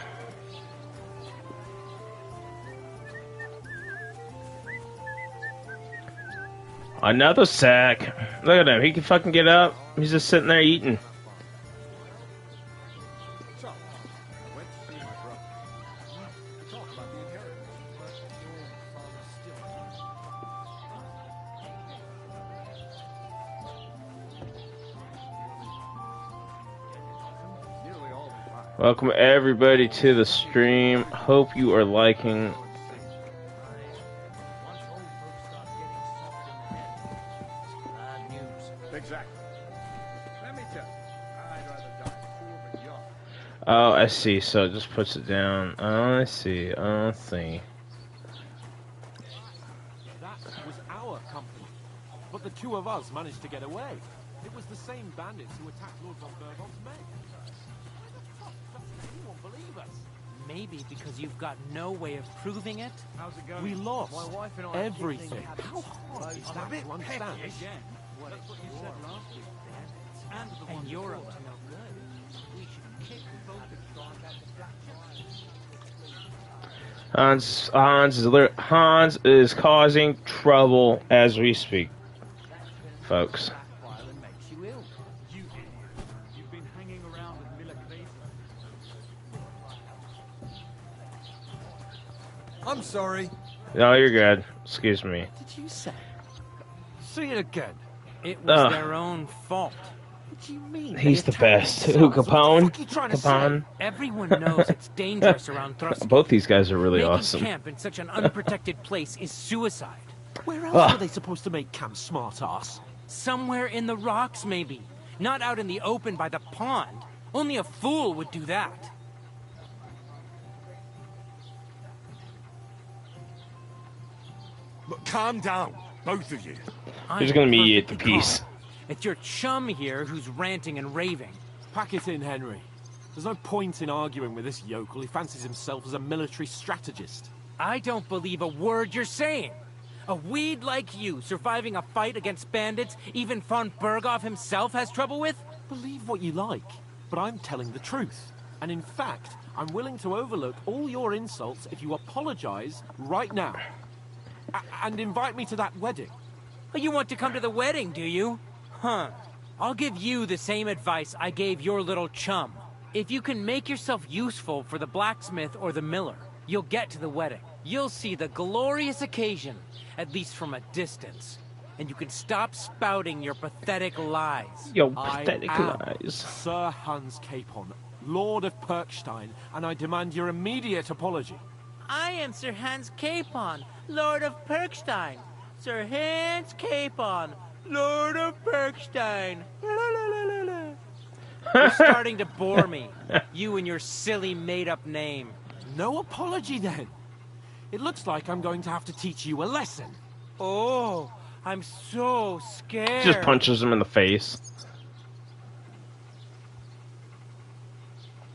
Another sack. Look at him. He can fucking get up. He's just sitting there eating. Welcome everybody to the stream. Hope you are liking. Exactly. Let me tell you, I'd rather die poor but young. Oh, I see. So it just puts it down. Oh, I see. Oh, I see. That was our company. But the 2 of us managed to get away. It was the same bandits who attacked Lord von Berghoff's men. You won't believe us. Maybe because you've got no way of proving it? How's it going? We lost My wife and I everything. How hard is that to understand? Again. That's what you said last week. And you're up to no good. We should kick both of Hans is causing trouble as we speak, folks. You've been hanging around with Miller Clayton. I'm sorry. No, you're good. Excuse me. What did you say? Say it again. It was their own fault. What do you mean? He's the best. Who, Capone? Capone? Everyone knows it's dangerous around Thrust. Both these guys are really Making awesome. camp in such an unprotected place is suicide. Where else are they supposed to make camp, smart-ass? Somewhere in the rocks, maybe. Not out in the open by the pond. Only a fool would do that. But calm down. Both of you. Who's gonna mediate the peace? It's your chum here who's ranting and raving. Pack it in, Henry. There's no point in arguing with this yokel. He fancies himself as a military strategist. I don't believe a word you're saying. A weed like you surviving a fight against bandits even von Berghoff himself has trouble with? Believe what you like, but I'm telling the truth. And in fact, I'm willing to overlook all your insults if you apologize right now. And invite me to that wedding. Oh, you want to come to the wedding, do you? Huh. I'll give you the same advice I gave your little chum. If you can make yourself useful for the blacksmith or the miller, you'll get to the wedding. You'll see the glorious occasion, at least from a distance. And you can stop spouting your pathetic lies. Your pathetic lies. Sir Hans Capon, Lord of Perkstein, and I demand your immediate apology. I am Sir Hans Capon, Lord of Perkstein. Sir Hans Capon, Lord of Perkstein. You're starting to bore me. You and your silly made-up name. No apology, then. It looks like I'm going to have to teach you a lesson. Oh, I'm so scared. Just punches him in the face.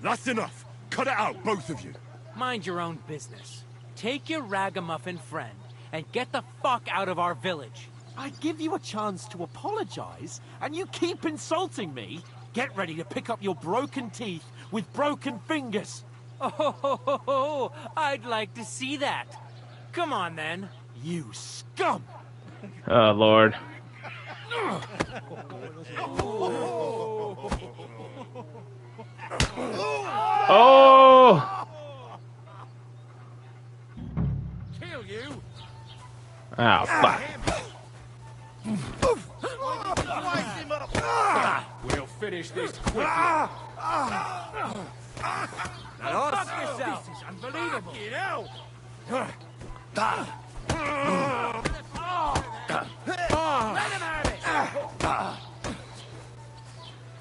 That's enough. Cut it out, both of you. Mind your own business. Take your ragamuffin friend and get the fuck out of our village. I give you a chance to apologize, and you keep insulting me. Get ready to pick up your broken teeth with broken fingers. Oh, I'd like to see that. Come on, then. You scum! Oh, Lord. Oh! Kill you! Oh, fuck. We'll finish this quickly. Now, fuck yourself. This is unbelievable.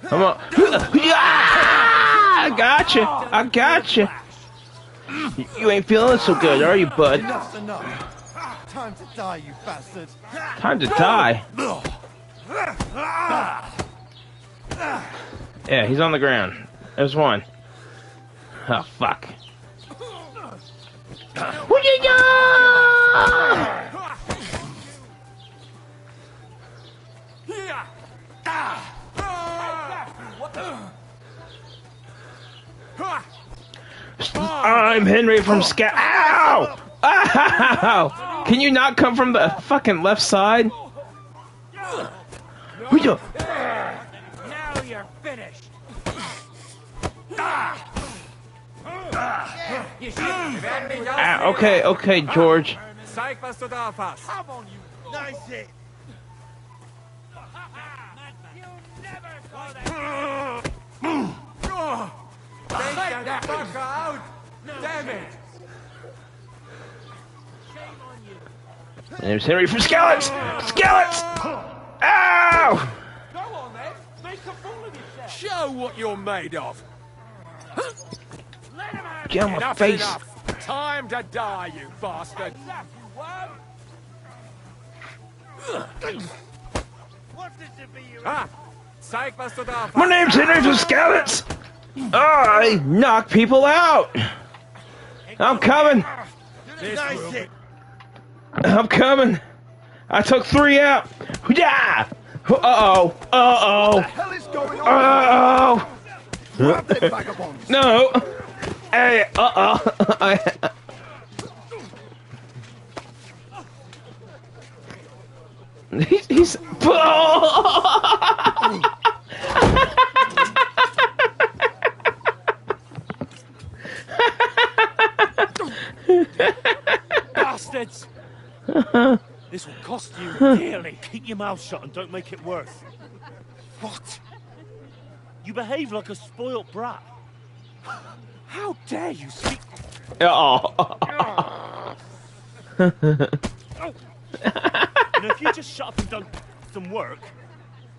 Come on. I gotcha. I gotcha. You ain't feeling so good, are you, bud? Enough's enough. Time to die, you bastard. Time to die. Yeah, he's on the ground. There's one. Oh, fuck. I'm Henry from Scout. Ow! Ow! Can you not come from the fucking left side? Now you're finished. Okay, George. Zeig, was du da hast. Come on, you. Nice hit. Take that fucker out! Damn it! My name's Henry from Skellets! Skellets! Ow! Go on then! Make a fool of yourself! Show what you're made of! Get on my Enough, face! enough. Time to die, you bastard! Zeig, was du da hast. My name's Henry from Skellets! I knock people out! I'm coming! Nice hit. I'm coming! I took 3 out! Yeah! Uh-oh! Uh-oh! What the hell is going on? Uh-oh! Grab them vagabonds. No! Hey! Uh-oh! He's... Bastards! This will cost you dearly. Keep your mouth shut and don't make it worse. What? You behave like a spoilt brat. How dare you speak? Oh. If you just shut up and done some work,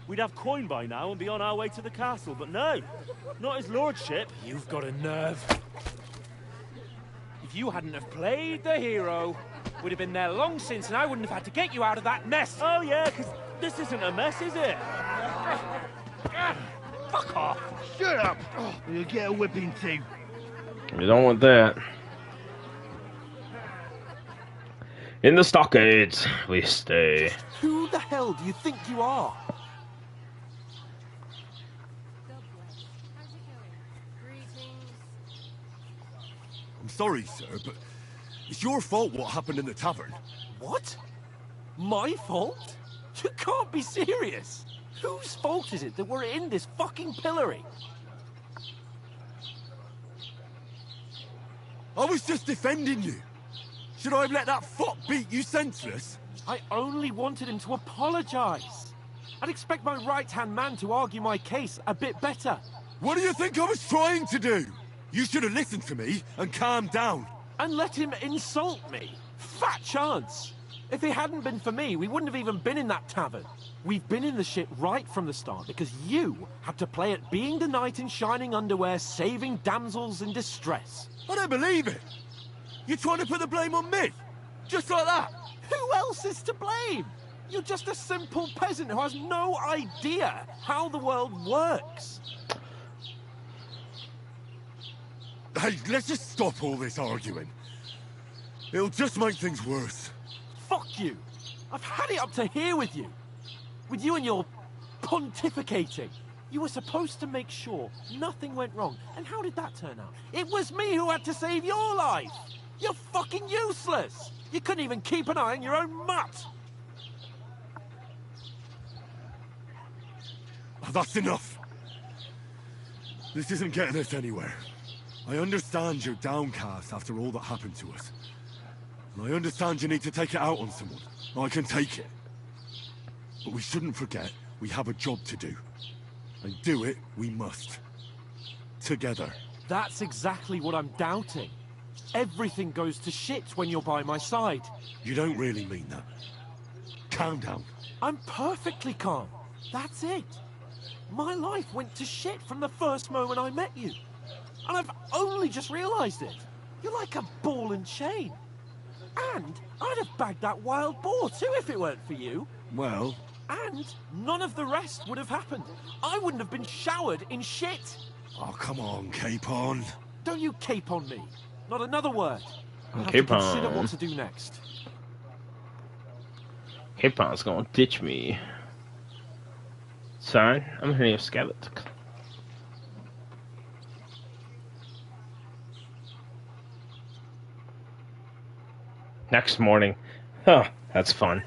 we'd have coin by now and be on our way to the castle. But no, not his lordship. You've got a nerve. If you hadn't have played the hero, We'd have been there long since, and I wouldn't have had to get you out of that mess. Oh, yeah, because this isn't a mess, is it? Fuck off. Shut up! You'll get a whipping too. You don't want that. In the stockades, we stay. Who the hell do you think you are? I'm sorry, sir, but it's your fault what happened in the tavern. What? My fault? You can't be serious. Whose fault is it that we're in this fucking pillory? I was just defending you. Should I have let that fuck beat you senseless? I only wanted him to apologize. I'd expect my right-hand man to argue my case a bit better. What do you think I was trying to do? You should have listened to me and calmed down. And let him insult me. Fat chance. If it hadn't been for me, we wouldn't have even been in that tavern. We've been in the shit right from the start because you had to play at being the knight in shining underwear, saving damsels in distress. I don't believe it. You're trying to put the blame on me? Just like that? Who else is to blame? You're just a simple peasant who has no idea how the world works. Hey, let's just stop all this arguing. It'll just make things worse. Fuck you. I've had it up to here with you. With you and your pontificating. You were supposed to make sure nothing went wrong. And how did that turn out? It was me who had to save your life. You're fucking useless. You couldn't even keep an eye on your own mutt. That's enough. This isn't getting us anywhere. I understand you're downcast after all that happened to us. And I understand you need to take it out on someone. I can take it. But we shouldn't forget we have a job to do. And do it we must. Together. That's exactly what I'm doubting. Everything goes to shit when you're by my side. You don't really mean that. Calm down. I'm perfectly calm. That's it. My life went to shit from the first moment I met you. And I've only just realized it. You're like a ball and chain. And I'd have bagged that wild boar too if it weren't for you. Well... And none of the rest would have happened. I wouldn't have been showered in shit. Oh, come on, Capon. Don't you cape on me. Not another word. I have to Capon. consider what to do next. Capon's gonna ditch me. Son, I'm hearing a skeleton. Next morning. Huh, that's fun.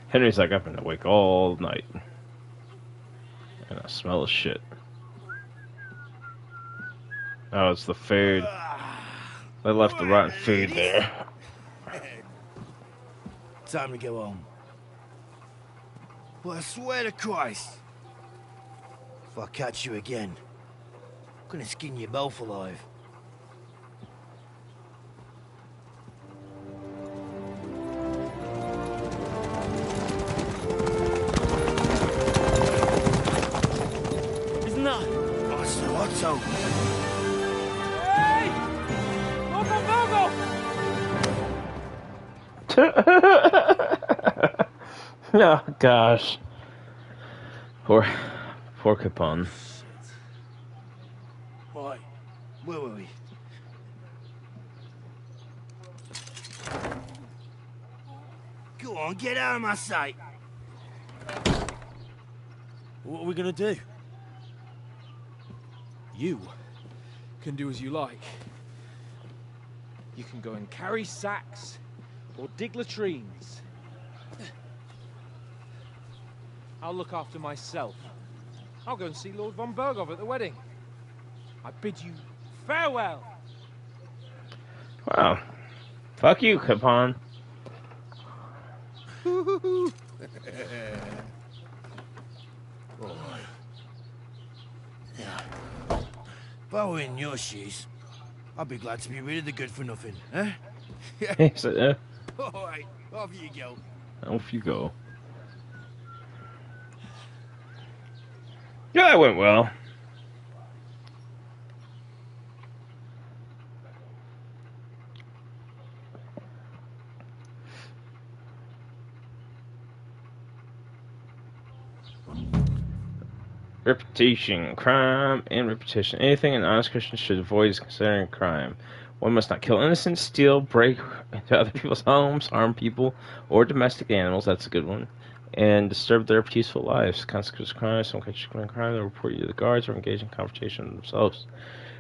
Henry's like, I've been awake all night. And I smell of shit. Oh, it's the food. They left the rotten food there. Time to go home. But I swear to Christ, if I catch you again, I'm gonna skin you both alive. Isn't that? Otto. Hey! Oh gosh. Poor Capon. Right, where were we? Go on, get out of my sight. What are we gonna do? You can do as you like. You can go and carry sacks or dig latrines. I'll look after myself. I'll go and see Lord von Berghoff at the wedding. I bid you farewell. Wow. Fuck you, Capon. If I were in your shoes, I'd be glad to be rid of the good for nothing, eh? He said, Alright, off you go. off you go. Yeah, that went well. Reputation, crime, and reputation. Anything an honest Christian should avoid is considered a crime. One must not kill innocents, steal, break into other people's homes, harm people, or domestic animals. That's a good one. And disturb their peaceful lives. Consequences of crime. Some countries commit crime. They'll report you to the guards or engage in confrontation with themselves.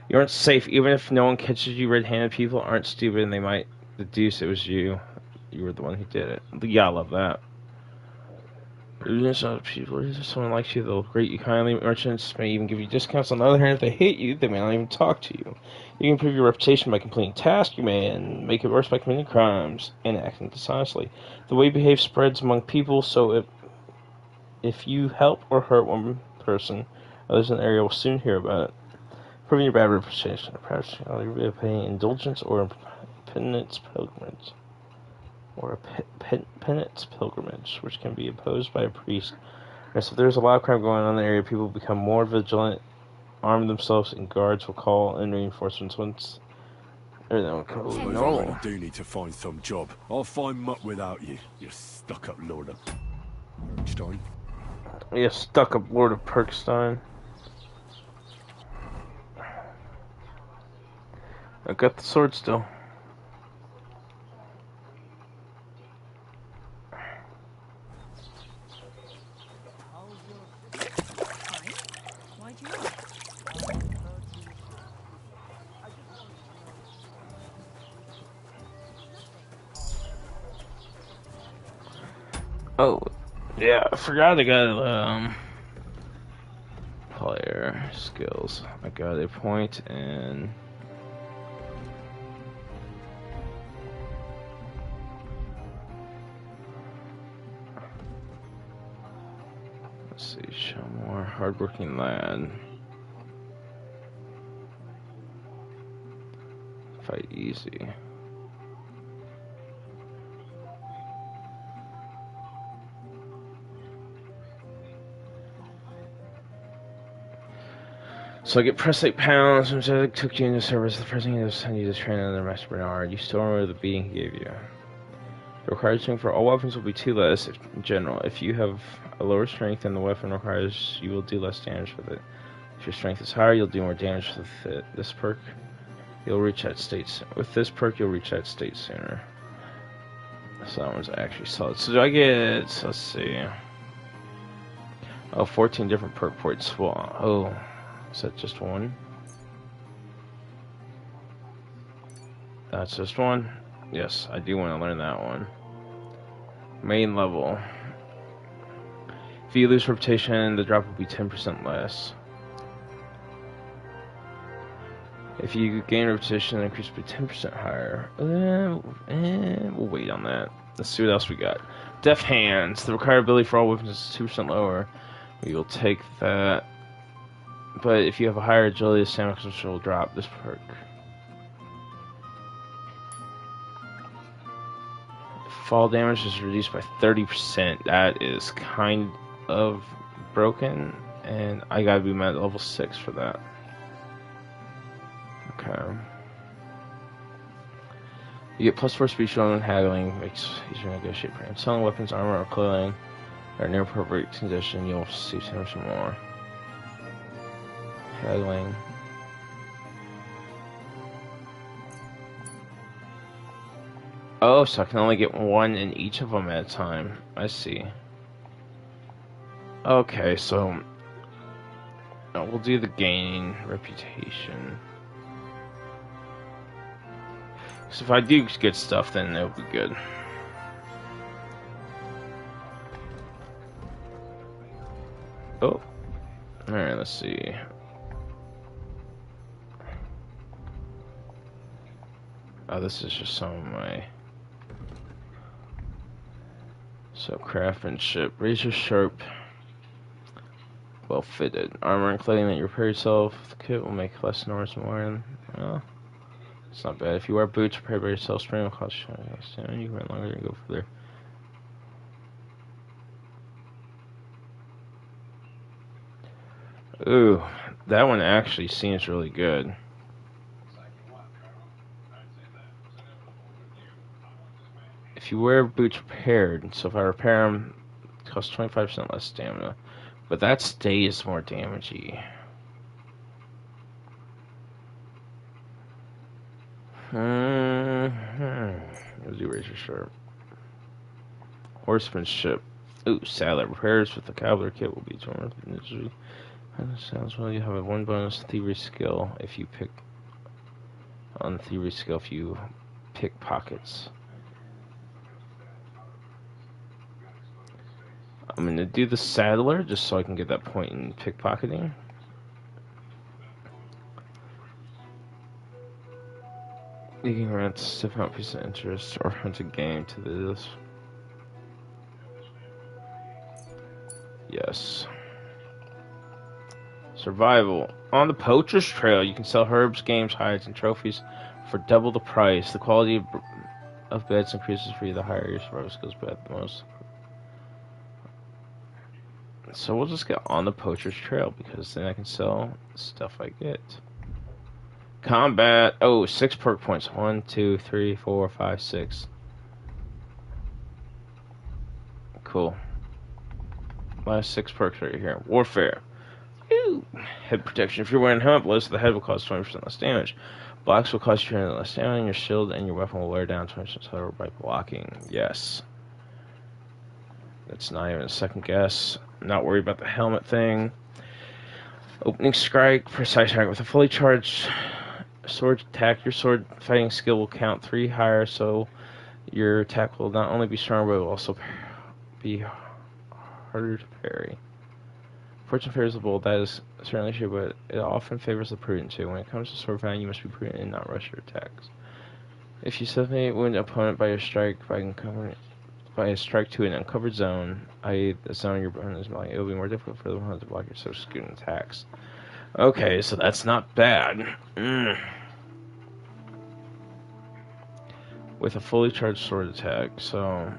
You aren't safe, even if no one catches you red-handed. People aren't stupid, and they might deduce it was you. You were the one who did it. Yeah, I love that. People, if someone likes you, they'll greet you kindly. Merchants may even give you discounts. On the other hand, if they hate you, they may not even talk to you. You can improve your reputation by completing tasks. You may make it worse by committing crimes and acting dishonestly. The way you behave spreads among people, so if you help or hurt one person, others in the area will soon hear about it. Improving your bad reputation. Perhaps you'll be paying indulgence or penance pilgrimage. Or a penance pilgrimage, which can be imposed by a priest. And so if there's a lot of crime going on in the area, people become more vigilant, arm themselves, and guards will call in reinforcements once everything will come to normal. I do need to find some job. I'll find muck without you, you stuck-up lord of Perkstein. Yeah, stuck-up lord of Perkstein. I got the sword still. Oh, yeah, I forgot I got, player skills. I got a point and... Let's see, show more hardworking lad. Fight easy. So I get press 8 pounds, which I took you into service. The first thing is send you to train under Master Bernard. You still remember the beating he gave you. The required strength for all weapons will be 2 less in general. If you have a lower strength than the weapon requires, you will do less damage with it. If your strength is higher, you'll do more damage with it. This perk, you'll reach that state. With this perk, you'll reach that state sooner. So that one's actually solid. So do I get, let's see. Oh, 14 different perk points. Well, oh, is that just one? That's just one? Yes, I do want to learn that one. Main level. If you lose reputation, the drop will be 10% less. If you gain reputation, the increase will be 10% higher. We'll wait on that. Let's see what else we got. Deft Hands. The required ability for all weapons is 2% lower. We will take that. But if you have a higher agility, the stamina consumption will drop. This perk. Fall damage is reduced by 30%. That is kind of broken. And I gotta be at level 6 for that. Okay. You get +4 speech on haggling, makes it easier to negotiate for him. Selling weapons, armor, or clothing that are near perfect condition, you'll see 10% more. Haggling. Oh, so I can only get one in each of them at a time. I see. Okay, so we'll do the gain reputation. So if I do get stuff, then it'll be good. Oh. Alright, let's see. Oh, this is just some of my... So, craftsmanship. Razor sharp. Well fitted. Armor and clothing that you repair yourself. The kit will make less noise than wearing. Oh. It's not bad. If you wear boots prepared by yourself, spring will cost you. You can run longer and go further. Ooh, that one actually seems really good. If you wear boots repaired, so if I repair them, it costs 25% less stamina. But that stays more damagey. Let's do razor sharp. Horsemanship. Ooh, saddler. Repairs with the cavalry kit will be torn. Sounds well. You have a 1 bonus thievery skill if you pick on the thievery skill if you pick pockets. I'm gonna do the saddler just so I can get that point in pickpocketing. You can grant stiff out piece of interest or hunt a game to this. Yes. Survival. On the poacher's trail, you can sell herbs, games, hides, and trophies for double the price. The quality of beds increases for you the higher your survival skills, but at the most. So we'll just get on the poacher's trail because then I can sell stuff I get. Combat. Oh, 6 perk points. 1, 2, 3, 4, 5, 6. Cool. Last 6 perks right here. Warfare. Ooh. Head protection. If you're wearing helmet, blows to the head will cause 20% less damage. Blocks will cost you 20% less damage, and your shield and your weapon will wear down 20% total by blocking. Yes. That's not even a second guess. I'm not worried about the helmet thing. Opening strike. Precise target with a fully charged sword attack. Your sword fighting skill will count 3 higher, so your attack will not only be stronger, but will also be harder to parry. Fortune favors the bold, that is certainly true, but it often favors the prudent too. When it comes to sword fighting, you must be prudent and not rush your attacks. If you suddenly wound an opponent by a strike to an uncovered zone, i.e. the zone your opponent is blocking, it will be more difficult for the opponent to block your subsequent attacks. Okay, so that's not bad. With a fully charged sword attack, so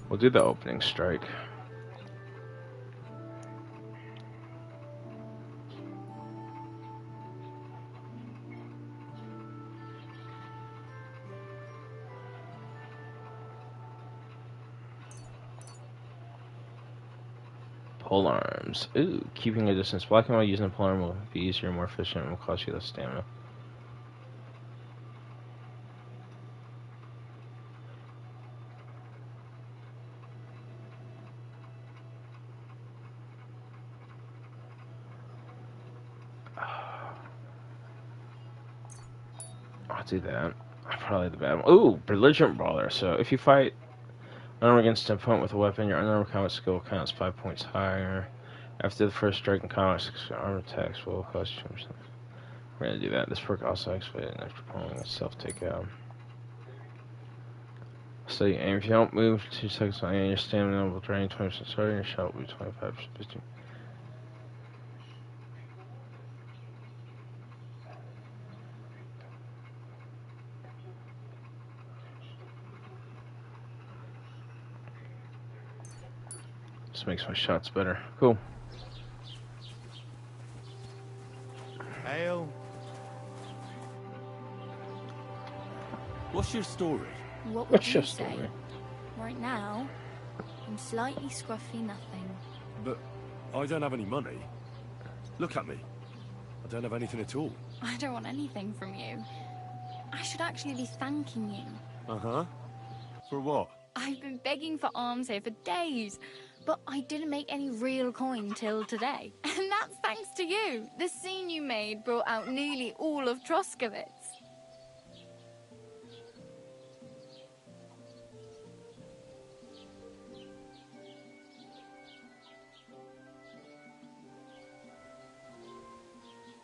we'll do the opening strike. Pole arms. Ooh, keeping a distance. Blocking while using a pole arm will be easier and more efficient and will cost you less stamina. I'll do that. Probably the bad one. Ooh, belligerent brawler. So if you fight unarmed against an opponent with a weapon, your unarmed combat skill counts 5 points higher. After the first strike in combat, 6 armed attacks will cost you 2%. We're gonna do that. This perk also activates an extra pulling and self takeout. So you aim. If you don't move 2 seconds on your stamina will drain 20% starting, your shot will be 25%. This makes my shots better. Cool. Ale. What's your story? What would What's you your say? story? Right now, I'm slightly scruffy nothing. But I don't have any money. Look at me. I don't have anything at all. I don't want anything from you. I should actually be thanking you. Uh-huh. For what? I've been begging for alms here for days, but I didn't make any real coin till today. And that's thanks to you. The scene you made brought out nearly all of Troskowitz.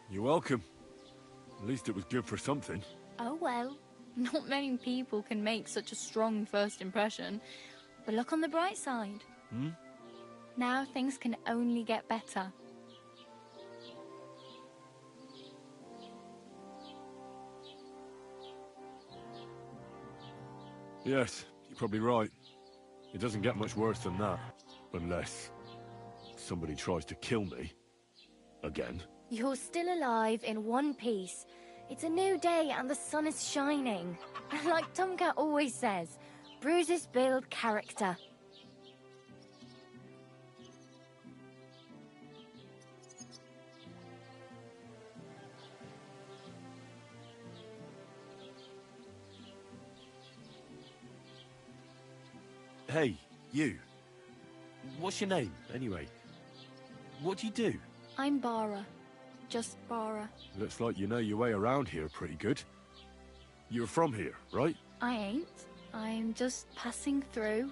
You're welcome. At least it was good for something. Oh well, not many people can make such a strong first impression. But look on the bright side. Now things can only get better. Yes, you're probably right. It doesn't get much worse than that. Unless somebody tries to kill me. Again. You're still alive in one piece. It's a new day and the sun is shining. And like Tomcat always says, bruises build character. Hey, you. What's your name, anyway? What do you do? I'm Bara. Just Bara. Looks like you know your way around here pretty good. You're from here, right? I ain't. I'm just passing through.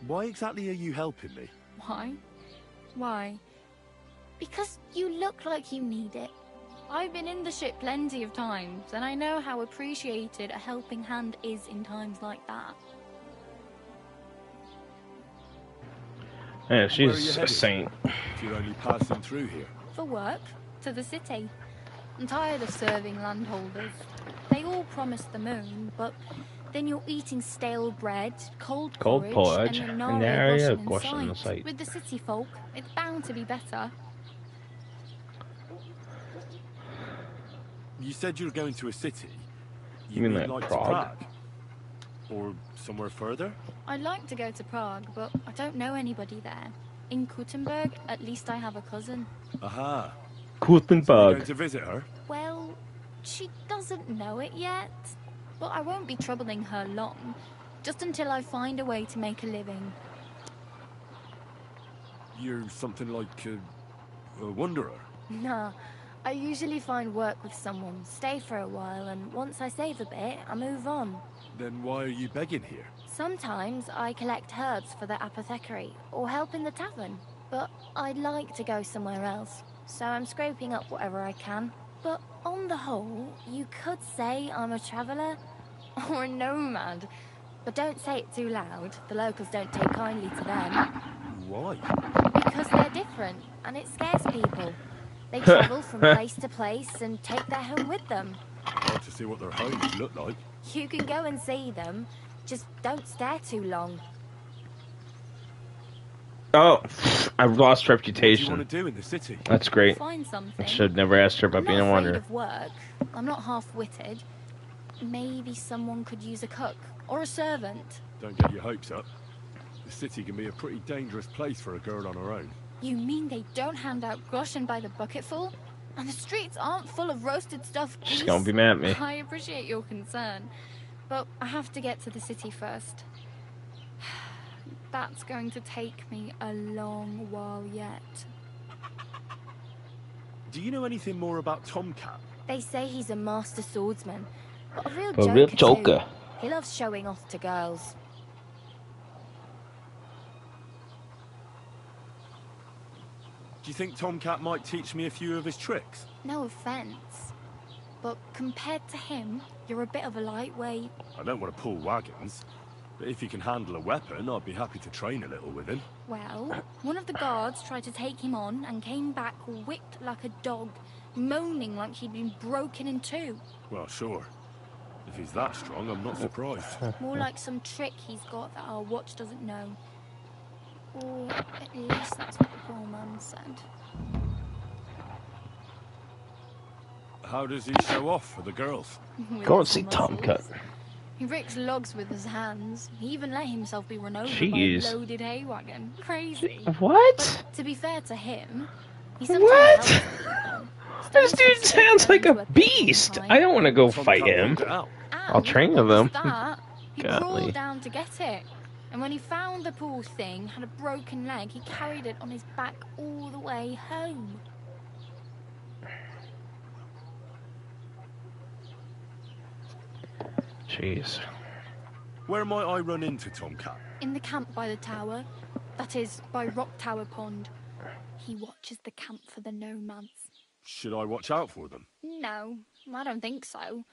Why exactly are you helping me? Why? Why? Because you look like you need it. I've been in the ship plenty of times, and I know how appreciated a helping hand is in times like that. Yeah, she's a saint. If you're only passing through here. For work, to the city. I'm tired of serving landholders. They all promise the moon, but then you're eating stale bread, cold porridge, and the gnarly brushing in sight. With the city folk, it's bound to be better. You said you were going to a city. You mean like Prague? Or somewhere further? I'd like to go to Prague, but I don't know anybody there. In Kuttenberg, at least I have a cousin. Aha. Kuttenberg. So you're going to visit her? Well, she doesn't know it yet. But I won't be troubling her long. Just until I find a way to make a living. You're something like a wanderer? Nah. I usually find work with someone, stay for a while, and once I save a bit, I move on. Then why are you begging here? Sometimes I collect herbs for the apothecary, or help in the tavern. But I'd like to go somewhere else, so I'm scraping up whatever I can. But on the whole, you could say I'm a traveller, or a nomad. But don't say it too loud, the locals don't take kindly to them. Why? Because they're different, and it scares people. They travel from place to place and take their home with them. Hard to see what their homes look like. You can go and see them, just don't stare too long. Oh, I've lost reputation. What do you want to do in the city? That's great. Find something. I should have never asked her about being a wanderer. I'm not afraid of work. I'm not half-witted. Maybe someone could use a cook or a servant. Don't get your hopes up. The city can be a pretty dangerous place for a girl on her own. You mean they don't hand out groschen by the bucketful? And the streets aren't full of roasted stuffed geese? She's gonna be mad at me. I appreciate your concern, but I have to get to the city first. That's going to take me a long while yet. Do you know anything more about Tomcat? They say he's a master swordsman, but a real joker too. He loves showing off to girls. Do you think Tomcat might teach me a few of his tricks? No offense, but compared to him, you're a bit of a lightweight. I don't want to pull wagons, but if he can handle a weapon, I'd be happy to train a little with him. Well, one of the guards tried to take him on and came back whipped like a dog, moaning like he'd been broken in two. Well, sure. If he's that strong, I'm not surprised. More like some trick he's got that our watch doesn't know. Or at least that's what the poor man said. How does he show off for the girls? Go and see Tomcat. He rigs logs with his hands. He even let himself be run over by a loaded hay wagon. Crazy. What? But to be fair to him, he what? helps people. This dude sounds like a beast. I don't want to go fight him. I'll train with him. He crawled down to get it. And when he found the poor thing had a broken leg, he carried it on his back all the way home. Jeez. Where might I run into Tomcat? In the camp by the tower. That is, by Rock Tower Pond. He watches the camp for the nomads. Should I watch out for them? No, I don't think so.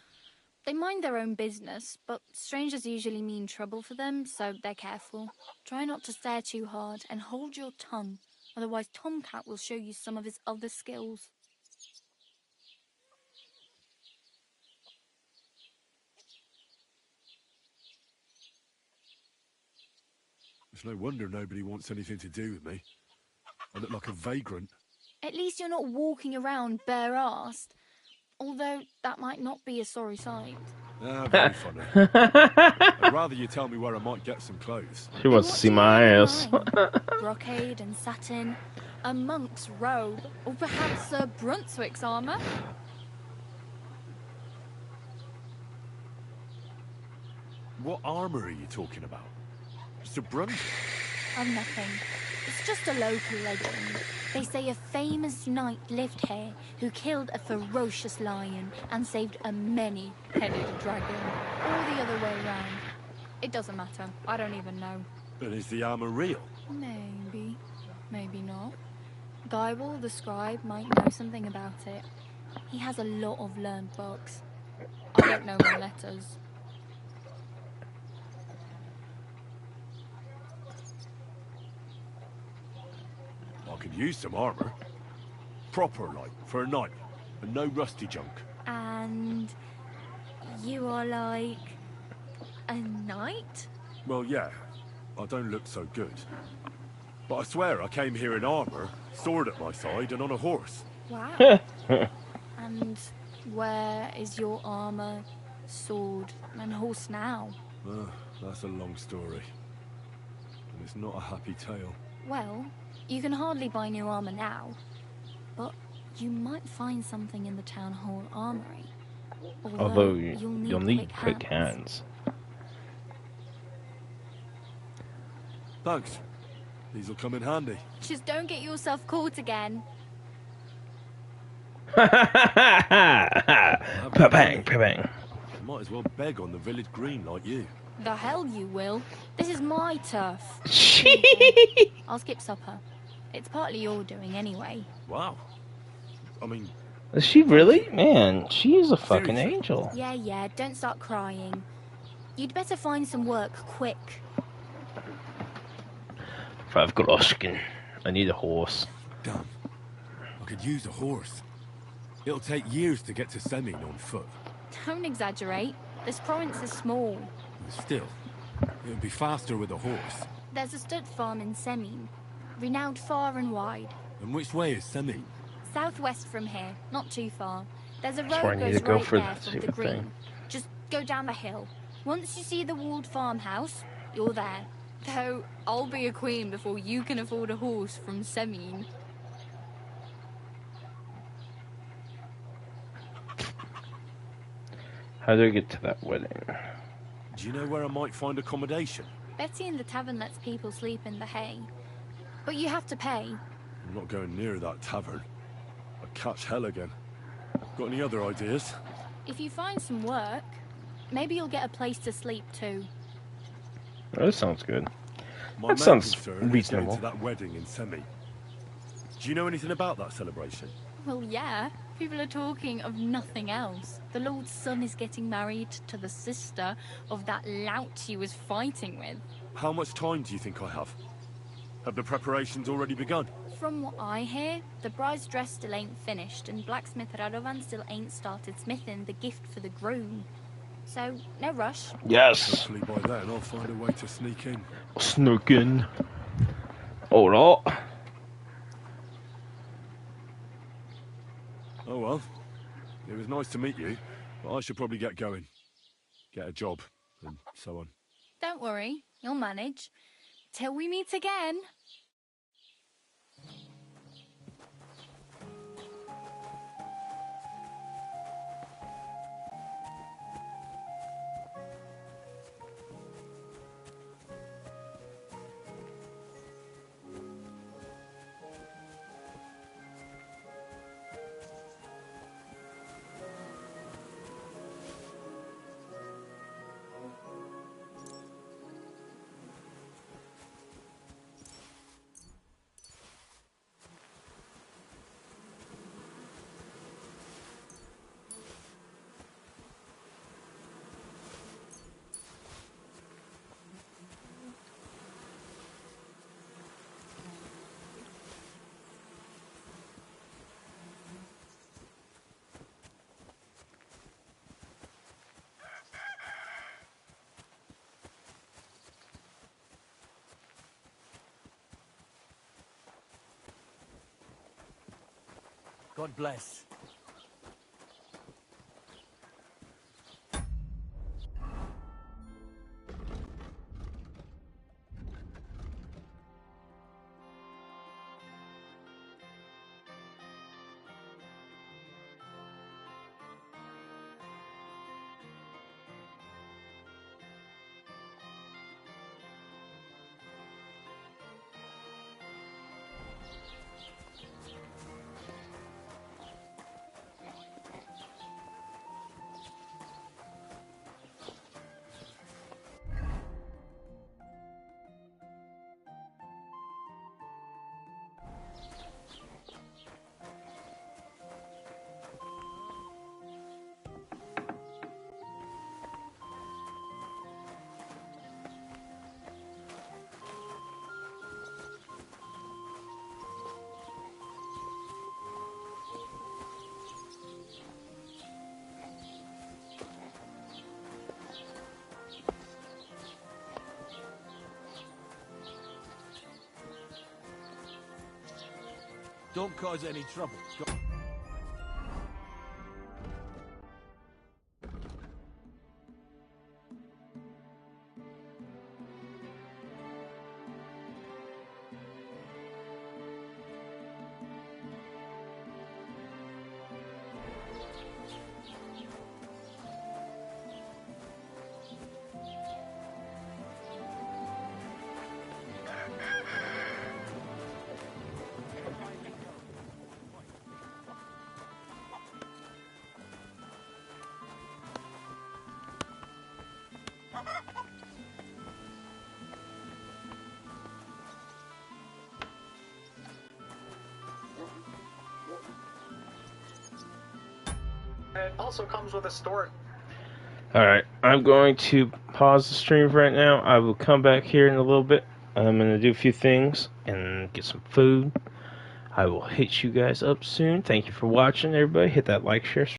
They mind their own business, but strangers usually mean trouble for them, so they're careful. Try not to stare too hard and hold your tongue, otherwise Tomcat will show you some of his other skills. It's no wonder nobody wants anything to do with me. I look like a vagrant. At least you're not walking around bare-assed. Although, that might not be a sorry sight. Ah, very funny. I'd rather you tell me where I might get some clothes. She wants to see my ass. Brocade and satin, a monk's robe, or perhaps Sir Brunswick's armour. What armor are you talking about? It's a Brundle. Oh, nothing. It's just a local legend. They say a famous knight lived here who killed a ferocious lion and saved a many-headed dragon. Or the other way around. It doesn't matter. I don't even know. And is the armor real? Maybe. Maybe not. Geibel, the scribe, might know something about it. He has a lot of learned books. I don't know my letters. I could use some armor. Proper, like, for a knight. And no rusty junk. And you are like a knight? Well, yeah. I don't look so good. But I swear I came here in armor, sword at my side, and on a horse. Wow. And where is your armor, sword, and horse now? That's a long story. And it's not a happy tale. Well, you can hardly buy new armor now, but you might find something in the town hall armory. Although you'll need quick hands. Thanks. These'll come in handy. Just don't get yourself caught again. Pa-bang, pa-bang. Might as well beg on the village green like you. The hell you will. This is my turf. I'll skip supper. It's partly your doing anyway. Wow. I mean... Is she really? Man, she is a fucking angel. Yeah, don't start crying. You'd better find some work quick. 5 groschen. I need a horse. Damn. I could use a horse. It'll take years to get to Semin on foot. Don't exaggerate. This province is small. Still, it would be faster with a horse. There's a stud farm in Semin, renowned far and wide. And which way is Semin? Southwest from here, not too far. There's a That's where I road need goes to go right for there the from the stupid green. thing. Just go down the hill. Once you see the walled farmhouse, you're there. Though I'll be a queen before you can afford a horse from Semin. How do I get to that wedding? Do you know where I might find accommodation? Betty in the tavern lets people sleep in the hay. But you have to pay. I'm not going near that tavern. I'd catch hell again. Got any other ideas? If you find some work, maybe you'll get a place to sleep too. Oh, that sounds good. My That main sounds concern is going reasonable. to that wedding in Semi. Do you know anything about that celebration? Well, yeah. People are talking of nothing else. The Lord's son is getting married to the sister of that lout he was fighting with. How much time do you think I have? Have the preparations already begun? From what I hear, the bride's dress still ain't finished, and blacksmith Radovan still ain't started smithing the gift for the groom. So, no rush. Yes. Hopefully by then I'll find a way to sneak in. Snook in. Alright. Oh well. It was nice to meet you, but I should probably get going. Get a job, and so on. Don't worry, you'll manage. Till we meet again. God bless. Don't cause any trouble. It also comes with a store. Alright, I'm going to pause the stream right now. I will come back here in a little bit. I'm going to do a few things and get some food. I will hit you guys up soon. Thank you for watching, everybody. Hit that like, share,